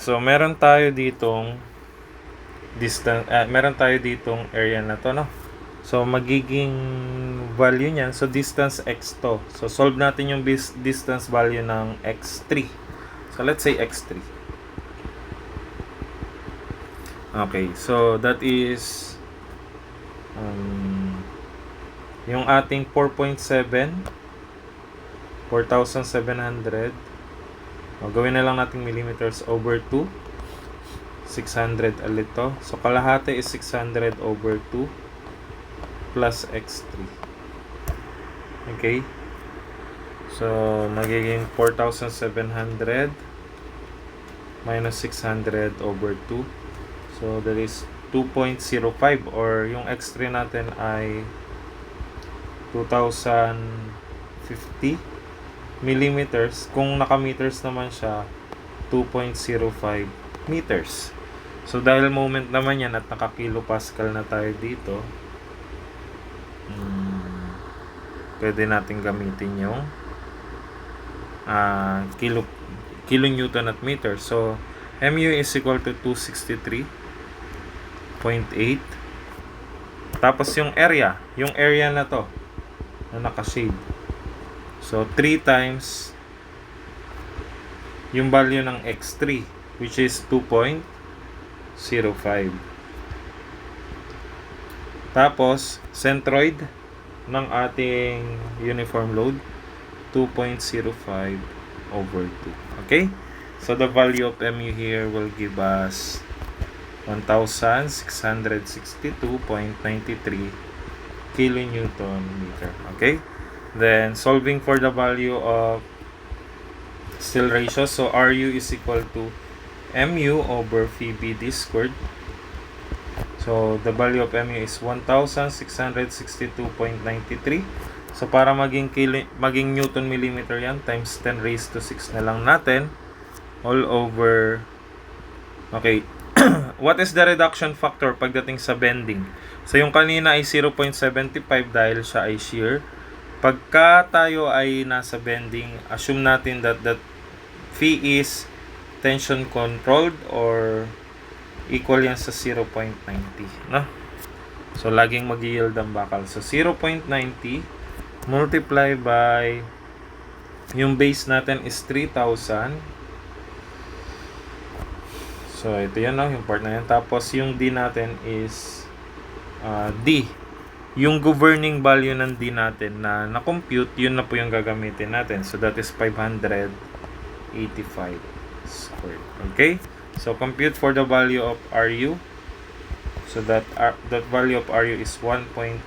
so, meron tayo ditong distance, meron tayo ditong area na to, no? So, magiging value niyan, so distance x to. So, solve natin yung distance value ng x3. So, let's say x3. Okay, so that is yung ating 4.7 4,700. Gawin na lang natin millimeters over 2. 600 ulit to. So, kalahati is 600 over 2 plus x3. Okay? So, nagiging 4,700 minus 600 over 2. So, that is 2.05 or yung x3 natin ay 2,050 millimeters. Kung naka-meters naman siya, 2.05 meters. So, dahil moment naman yan at naka-kilopascal na tayo dito, pwede natin gamitin yung kilonewton at meter. So, mu is equal to 263.8. Tapos yung area na to na naka-shade. So, 3 times yung value ng x3, which is 2.05. Tapos, centroid ng ating uniform load, 2.05 over 2. Okay? So, the value of mu here will give us 1,662.93 kilonewton meter. Okay? Then, solving for the value of still ratio. So, Ru is equal to mu over VBD squared. So, the value of mu is 1,662.93. So, para maging Newton millimeter yan, times 10 raised to 6 na lang natin. All over. Okay. What is the reduction factor pagdating sa bending? So, yung kanina ay 0.75 dahil siya ay shear. Pagka tayo ay nasa bending, assume natin that phi is tension controlled or equal yan sa 0.90, no? So, laging mag-yield ang bakal. So, 0.90 multiply by yung base natin is 3,000. So, ito yan, no? Yung part na yan. Tapos, yung D natin is D. Yung governing value ng D natin na na-compute, yun na po yung gagamitin natin. So, that is 585 squared. Okay? So, compute for the value of Ru. So, that value of Ru is 1.80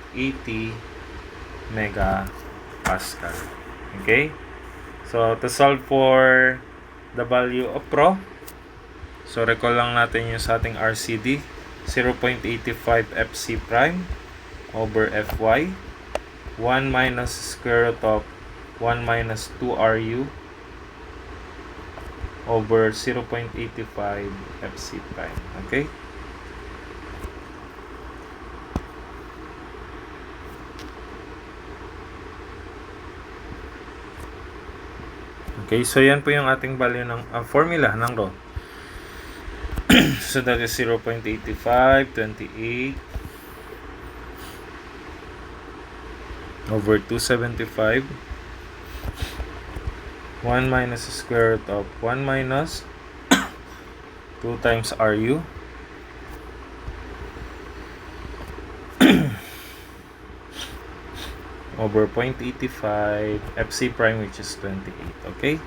megapascal. Okay? So, to solve for the value of Rho, so, recall lang natin yung sa ating RCD, 0.85 FC prime over Fy, 1 minus square root of 1 minus 2 Ru over 0.85 FC prime. Okay? Okay, so yan po yung ating value ng formula ng Rho. So that is 0.85, 28 over 275. 1 minus the square root of 1 minus 2 times Ru over 0.85 FC prime, which is 28. Okay?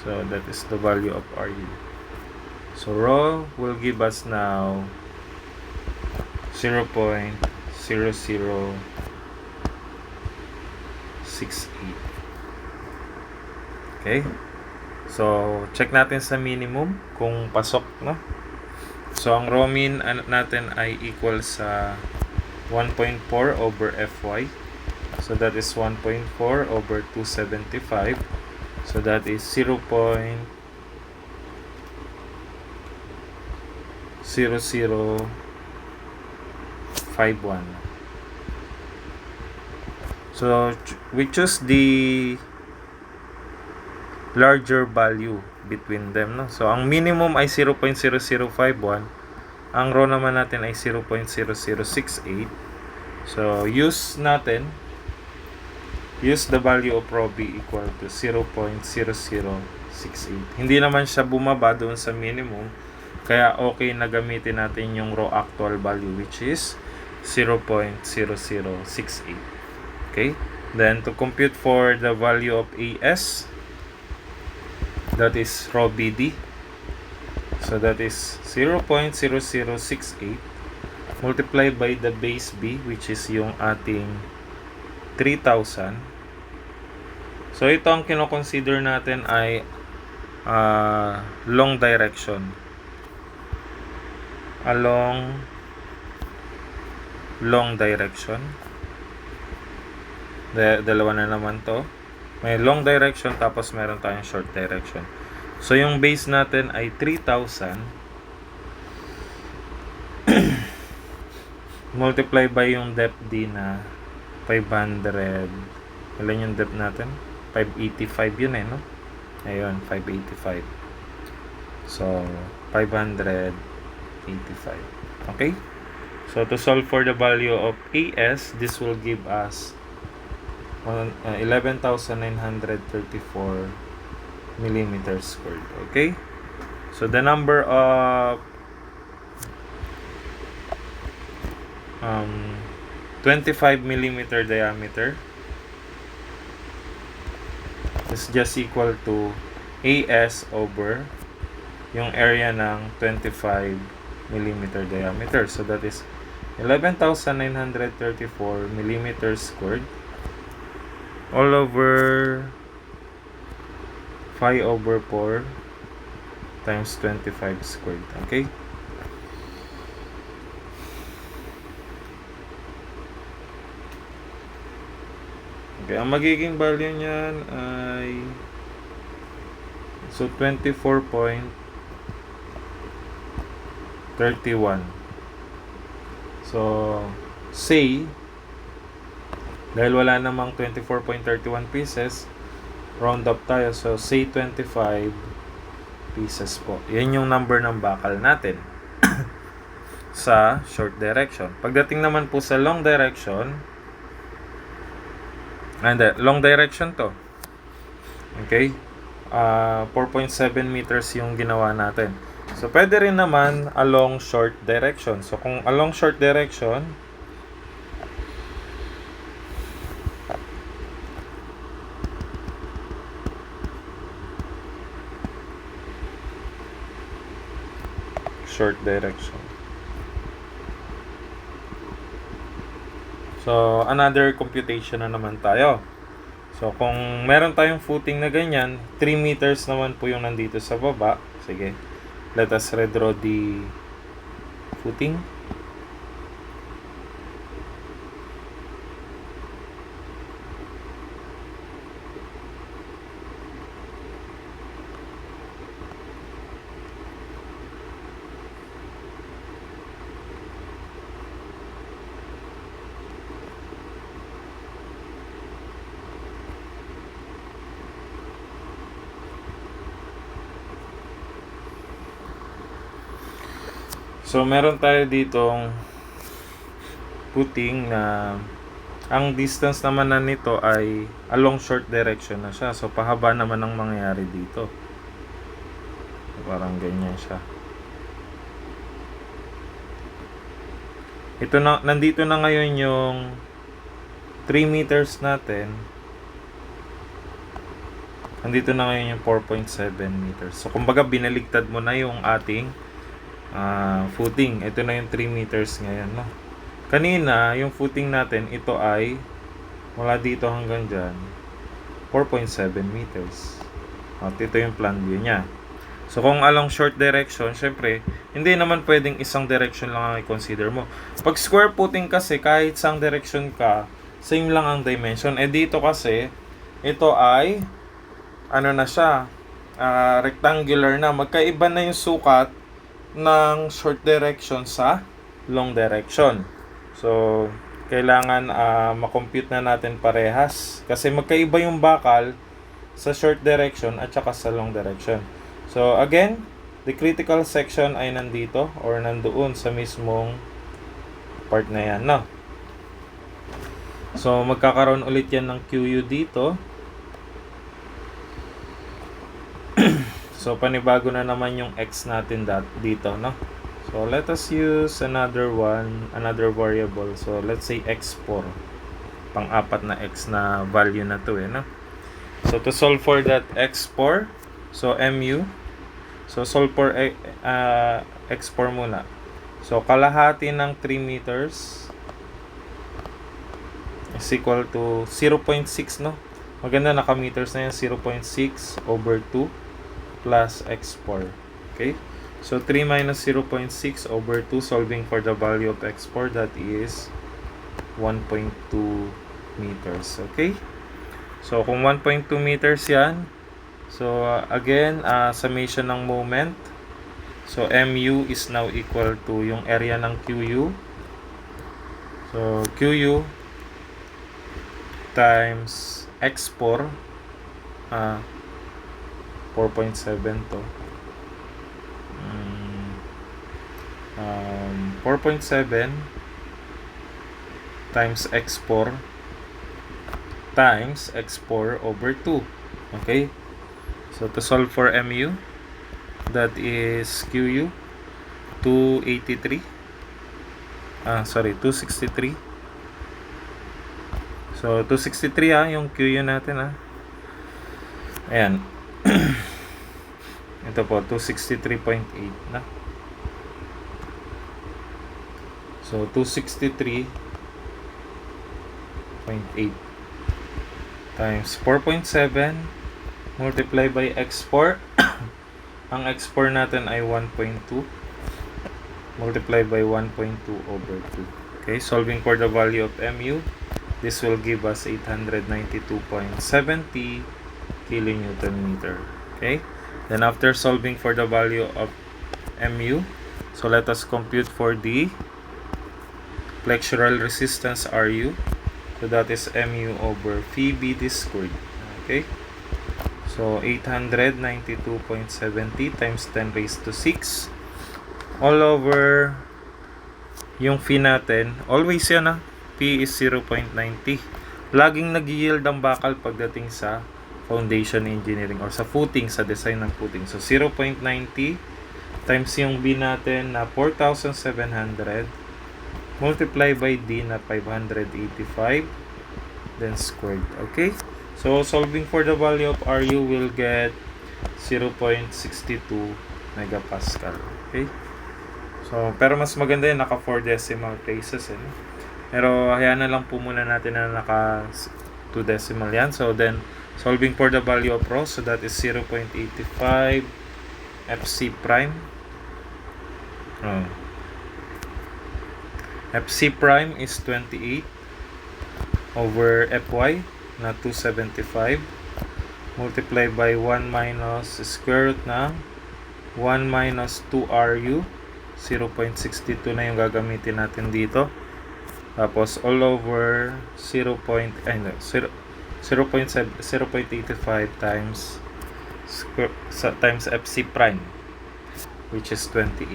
So that is the value of Ru. So Rho will give us now 0.6 Okay? So, check natin sa minimum kung pasok, no? So, ang raw mean natin ay equal sa 1.4 over Fy. So, that is 1.4 over 275. So, that is 0.0051. So, we choose the larger value between them, no? So, ang minimum ay 0.0051. Ang raw naman natin ay 0.0068. So, use the value of raw B equal to 0.0068. Hindi naman siya bumaba doon sa minimum. Kaya okay na gamitin natin yung raw actual value, which is 0.0068. Okay? Then, to compute for the value of AS, that is raw BD. So, that is 0.0068 multiplied by the base B, which is yung ating 3,000. So, ito ang kino-consider natin ay long direction. Along long direction. Dalawa na naman to. May long direction tapos meron tayong short direction. So, yung base natin ay 3,000 multiply by yung depth D na 500. Ilan yung depth natin? 585 yun no? Ayun, 585. So, 585. Okay? So, to solve for the value of AS, this will give us 11,934 millimeters squared. Okay? So, the number of 25 millimeter diameter is just equal to AS over yung area ng 25 millimeter diameter. So, that is 11,934 millimeters squared all over 5 over 4 times 25 squared. Okay? Okay, ang magiging value niyan ay so 24.31. So, say dahil wala namang 24.31 pieces, round up tayo. So, say 25 pieces po. Yan yung number ng bakal natin sa short direction. Pagdating naman po sa long direction, long direction to. Okay? 4.7 meters yung ginawa natin. So, pwede rin naman along short direction. So, kung along short direction, So, another computation na naman tayo. So, kung meron tayong footing na ganyan, 3 meters naman po yung nandito sa baba. Sige, let us redraw the footing. So, meron tayo ditong footing na ang distance naman na nito ay along short direction na siya. So, pahaba naman ang mangyayari dito. So, parang ganyan siya. Ito na, nandito na ngayon yung 3 meters natin. Nandito na ngayon yung 4.7 meters. So, kumbaga, binaligtad mo na yung ating footing. Ito na yung 3 meters ngayon, no? Kanina, yung footing natin, ito ay mula dito hanggang dyan, 4.7 meters. At ito yung plan view niya. So, kung along short direction, syempre, hindi naman pwedeng isang direction lang ang i-consider mo. Pag square footing kasi, kahit isang direction ka, same lang ang dimension. Eh, dito kasi, ito ay, ano na siya, rectangular na. Magkaiba na yung sukat ng short direction sa long direction. So, kailangan makompute na natin parehas. Kasi magkaiba yung bakal sa short direction at saka sa long direction. So, again, the critical section ay nandito or nandoon sa mismong part na yan, no? So, magkakaroon ulit yan ng QU dito. So, panibago na naman yung X natin dito, no? So, let us use another variable. So, let's say X4. Pang-apat na X na value na to, no? So, to solve for that X4, so MU. So, solve for X4 muna. So, kalahati ng 3 meters is equal to 0.6, no? Maganda, naka-meters na yan. 0.6 over 2 plus X4. Okay? So, 3 minus 0.6 over 2, solving for the value of X4, that is 1.2 meters. Okay? So, kung 1.2 meters yan, so, again, summation ng moment. So, MU is now equal to yung area ng QU. So, QU times X4, 4.7 to. 4.7 times X4 times X4 over 2. Okay? So, to solve for MU, that is QU, 263. 263. So, 263 yung QU natin Ayan. Ito po, 263.8 na. So, 263.8 times 4.7 multiply by X4. Ang X4 natin ay 1.2 multiply by 1.2 over 2. Okay, solving for the value of MU, this will give us 892.70 kilonewton meter. Okay, then after solving for the value of MU, so let us compute for the flexural resistance RU. So that is MU over phi BD squared. Okay, so 892.70 times 10 raised to 6 all over yung phi natin. Always yan P is 0.90. Laging nag-yield ang bakal pagdating sa foundation engineering or sa footing, sa design ng footing. So 0.90 times yung B natin na 4,700 multiply by D na 585 then squared. Okay, so solving for the value of RU will get 0.62 megapascal. Okay, so pero mas maganda yun naka 4 decimal places pero hayaan na lang po muna natin na naka 2 decimal yan. So then solving for the value of rho, so that is 0.85 FC prime. FC prime is 28 over Fy na 275 multiply by 1 minus square root ng 1 minus 2RU. 0.62 na yung gagamitin natin dito. Tapos all over 0.85 times times FC prime, which is 28.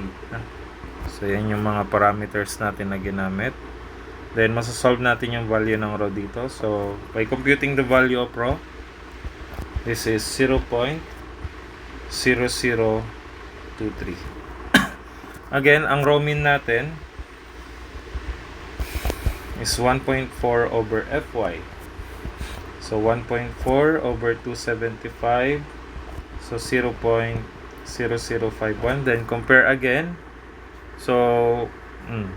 So yan yung mga parameters natin na ginamit. Then masasolve natin yung value ng rho dito. So by computing the value of rho, this is 0.0023. Again, ang rho mean natin is 1.4 over Fy. So 1.4 over 275. So 0.0051. Then compare again. So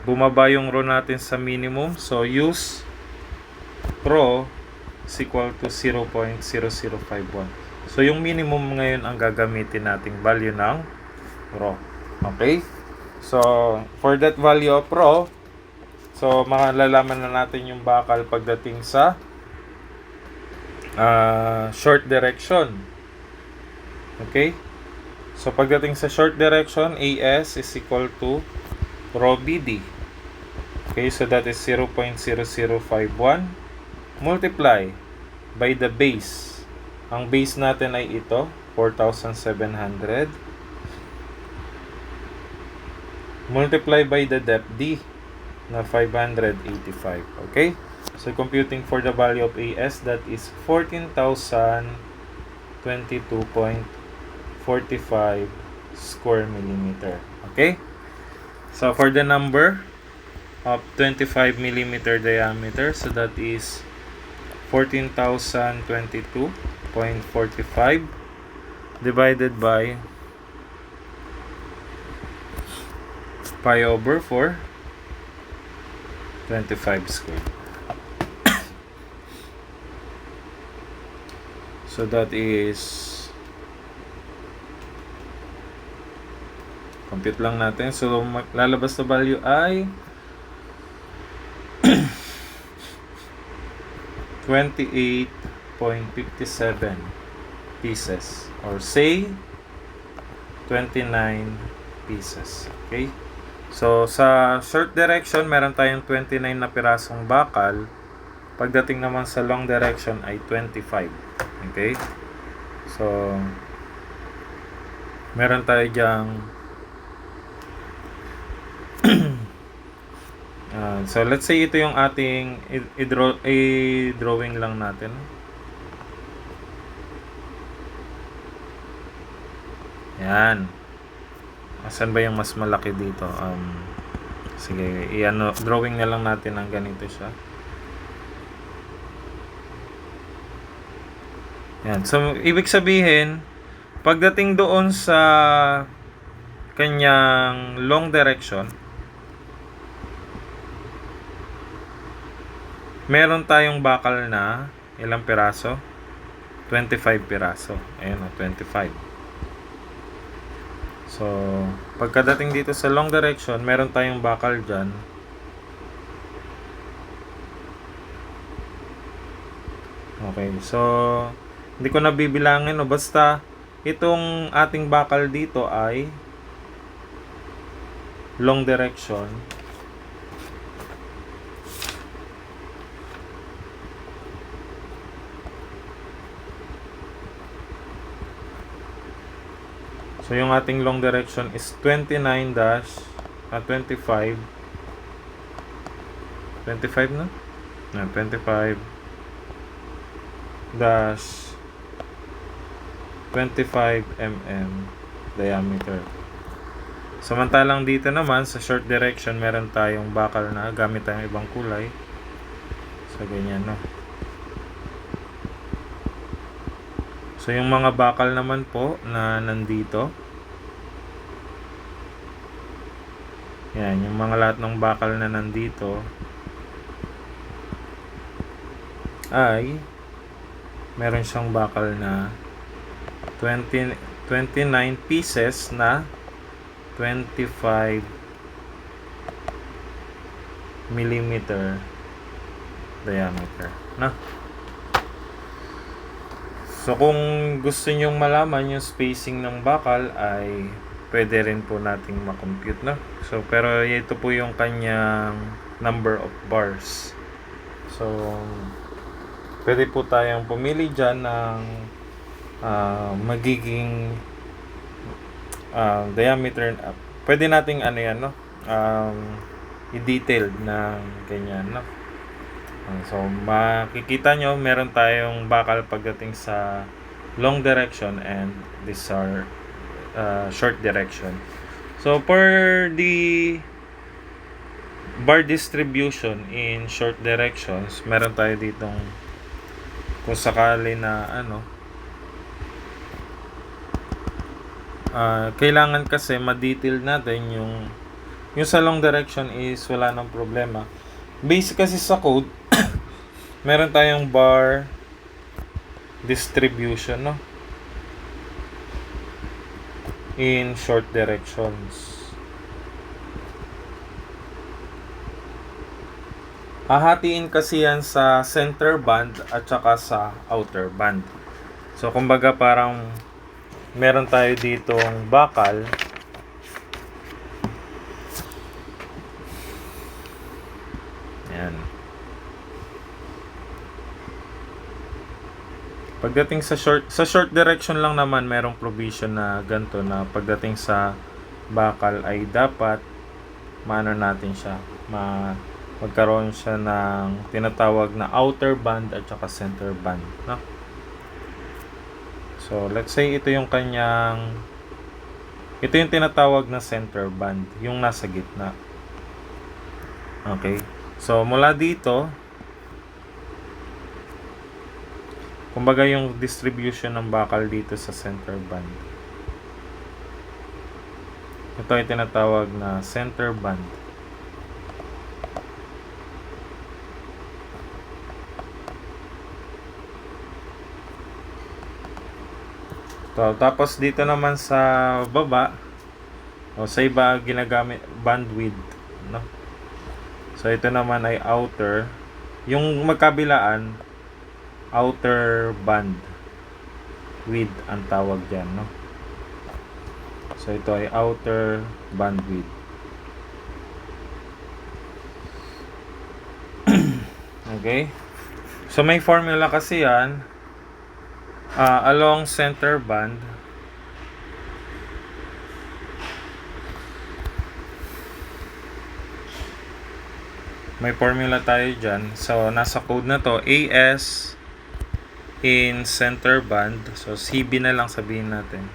bumaba yung row natin sa minimum. So, use Pro is equal to 0.0051. So, yung minimum ngayon ang gagamitin nating value ng Pro. Okay? So, for that value of Pro, so, makalalaman na natin yung bakal pagdating sa short direction. Okay? So, pagdating sa short direction, AS is equal to Rho BD. Okay, so that is 0.0051 multiply by the base. Ang base natin ay ito, 4,700. Multiply by the depth D na 585. Okay? So, computing for the value of AS, that is 14,022.45 square millimeter. Okay? So, for the number of 25 millimeter diameter, so that is 14,022.45 divided by pi over 4, 25 square. So that is, compute lang natin. So lalabas na value ay 28.57 pieces, or say 29 pieces. Okay? So sa short direction, meron tayong 29 na pirasong bakal. Pagdating naman sa long direction ay 25. Okay? So meron tayo diyang so let's say ito yung ating i-drawing lang natin. Yan. Asan ba yung mas malaki dito? Sige, drawing na lang natin ng ganito siya. Yan. So, ibig sabihin, pagdating doon sa kanyang long direction, meron tayong bakal na ilang piraso? 25 piraso. Ayan o, 25. So, pagkadating dito sa long direction, meron tayong bakal dyan. Okay, so hindi ko nabibilangin, no? Basta itong ating bakal dito ay long direction. So, yung ating long direction is 25 25 na? 25 dash 25 mm diameter. Samantalang dito naman sa short direction, meron tayong bakal na gamit tayong ibang kulay. So, ganyan, no? So, yung mga bakal naman po na nandito, yan, yung mga lahat ng bakal na nandito ay meron siyang bakal na 29 pieces na 25 millimeter diameter, na. So, kung gusto nyong malaman yung spacing ng bakal, ay pwede rin po nating makompute, no? So, pero ito po yung kanyang number of bars. So, pwede po tayong pumili dyan ng magiging diameter. Pwede nating i-detail na ganyan, no? So, makikita nyo, meron tayong bakal pagdating sa long direction and these are short direction. So, for the bar distribution in short directions, meron tayo ditong kung sakali na kailangan kasi ma-detail natin yung Yung sa long direction is wala nang problema. Basic kasi sa code, meron tayong bar distribution, no? In short directions. Hahatiin kasi yan sa center band at saka sa outer band. So, kumbaga parang meron tayo ditong bakal. Yan. Pagdating sa short direction lang naman merong provision na ganito na pagdating sa bakal ay dapat maano natin siya, magkaroon siya ng tinatawag na outer band at saka center band, no? So, let's say ito yung tinatawag na center band, yung nasa gitna. Okay. So, mula dito, kumbaga yung distribution ng bakal dito sa center band. Ito ay tinatawag na center band. So, tapos dito naman sa baba, sa iba ginagamit bandwidth, no? So, ito naman ay outer. Yung magkabilaan, outer band width ang tawag dyan, no? So, ito ay outer bandwidth. Okay? So, may formula kasi yan. Along center band, may formula tayo dyan. So, nasa code na to, AS in center band. So, CB na lang sabihin natin.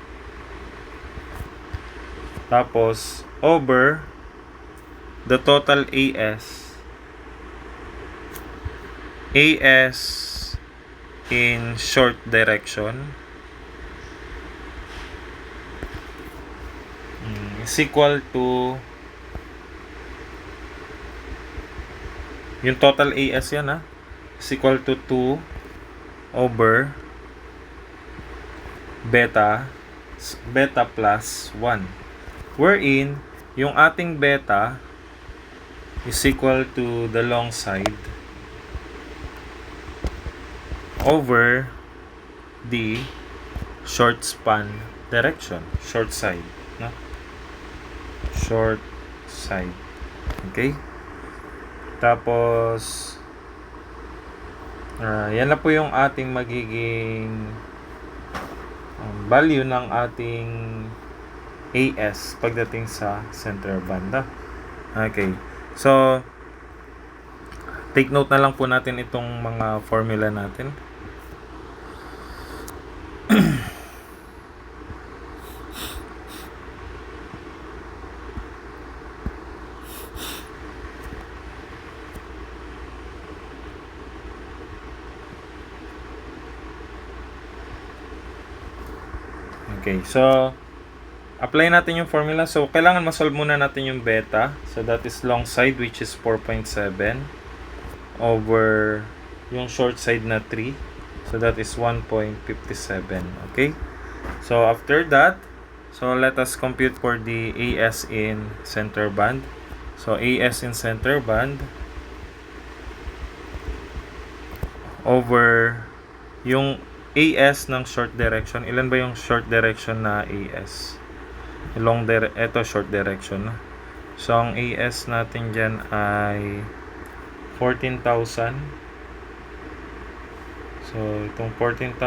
Tapos, over the total AS in short direction is equal to yung total AS yan, is equal to 2 over beta plus 1, wherein yung ating beta is equal to the long side over the short span direction, short side, no? Short side. Okay? Tapos yan na po yung ating magiging value ng ating AS pagdating sa center band. Okay. So, take note na lang po natin itong mga formula natin. Okay, so apply natin yung formula. So, kailangan masolve muna natin yung beta. So, that is long side which is 4.7 over yung short side na 3. So, that is 1.57. Okay? So, after that, so let us compute for the AS in center band. So, AS in center band over yung AS ng short direction. Ilan ba yung short direction na AS? Ito short direction. So, ang AS natin dyan ay 14,000. So, itong 14,000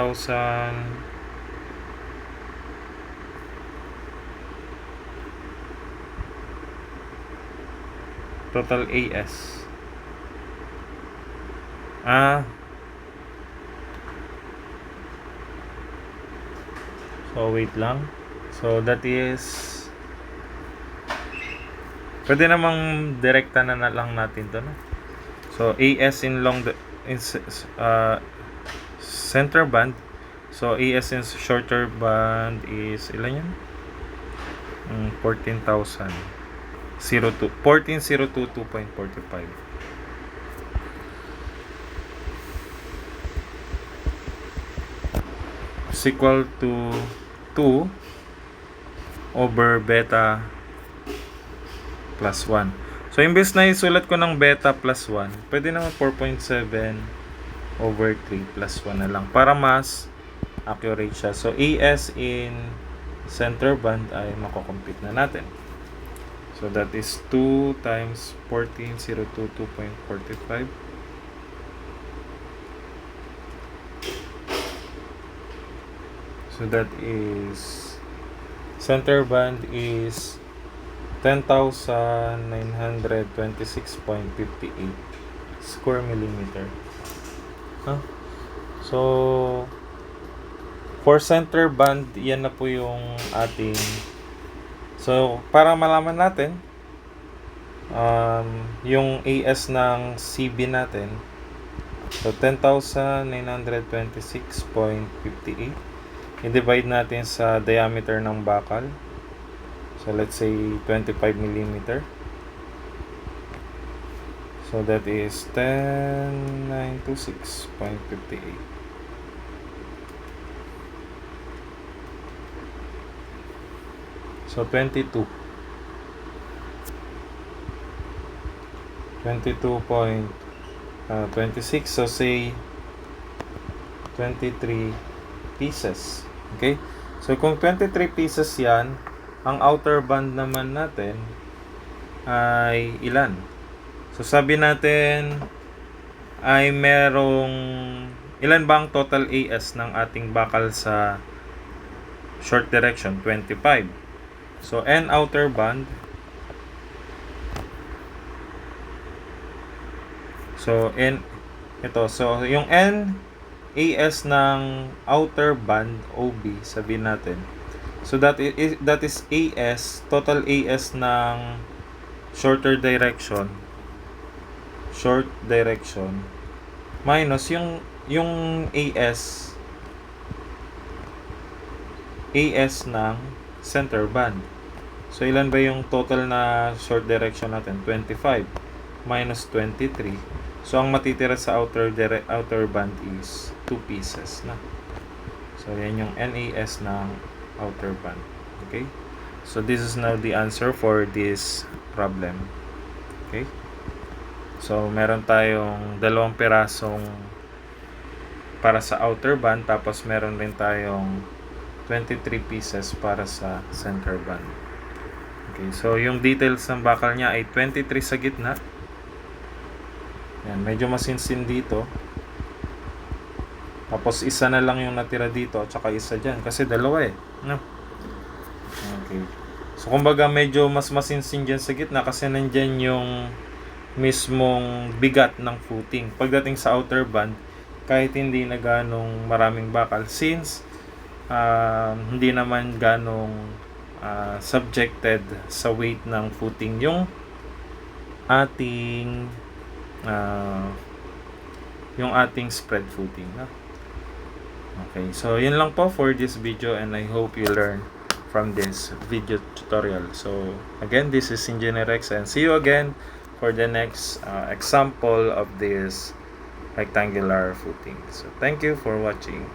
total AS. So, wait lang. So, that is pwede namang direkta na lang natin to, no? So, AS in center band. So, AS in shorter band is ilan yan? 14,000. 1402.45 is equal to 2 over beta plus 1. So, imbes na isulat ko ng beta plus 1, pwede naman 4.7 over 3 plus 1 na lang para mas accurate siya. So, AS in center band ay makocompute na natin. So, that is 2 times 1402.45. So, that is, center band is 10,926.58 square millimeter. So, for center band, yan na po yung ating. So, para malaman natin yung AS ng CB natin, so 10,926.58, i-divide natin sa diameter ng bakal. So, let's say 25 mm. So, that is 10,926.58. So, 22.26. So, say 23 pieces. Okay? So, kung 23 pieces yan, ang outer band naman natin ay ilan? So, sabi natin ay merong ilan ba ang total AS ng ating bakal sa short direction? 25. So, N outer band. So, N, ito. So, yung N AS ng outer band, OB, sabihin natin. So, that is AS, total AS ng short direction, minus yung AS ng center band. So, ilan ba yung total na short direction natin? 25 minus 23. So, ang matitira sa outer band is 2 pieces na. So, yan yung NAS ng outer band. Okay? So, this is now the answer for this problem. Okay? So, meron tayong 2 pirasong para sa outer band, tapos meron rin tayong 23 pieces para sa center band. Okay, so yung details ng bakal niya ay 23 sa gitna. Yan, medyo masinsin dito. Tapos isa na lang yung natira dito at saka isa dyan kasi dalawa no? Okay. So kumbaga medyo mas masinsin dyan sa gitna kasi nandyan yung mismong bigat ng footing. Pagdating sa outer band, kahit hindi na ganong maraming bakal, since hindi naman ganong subjected sa weight ng footing yung ating spread footing. Okay, so yun lang po for this video and I hope you learn from this video tutorial. So again, this is Engineer Rex and see you again for the next example of this rectangular footing. So thank you for watching.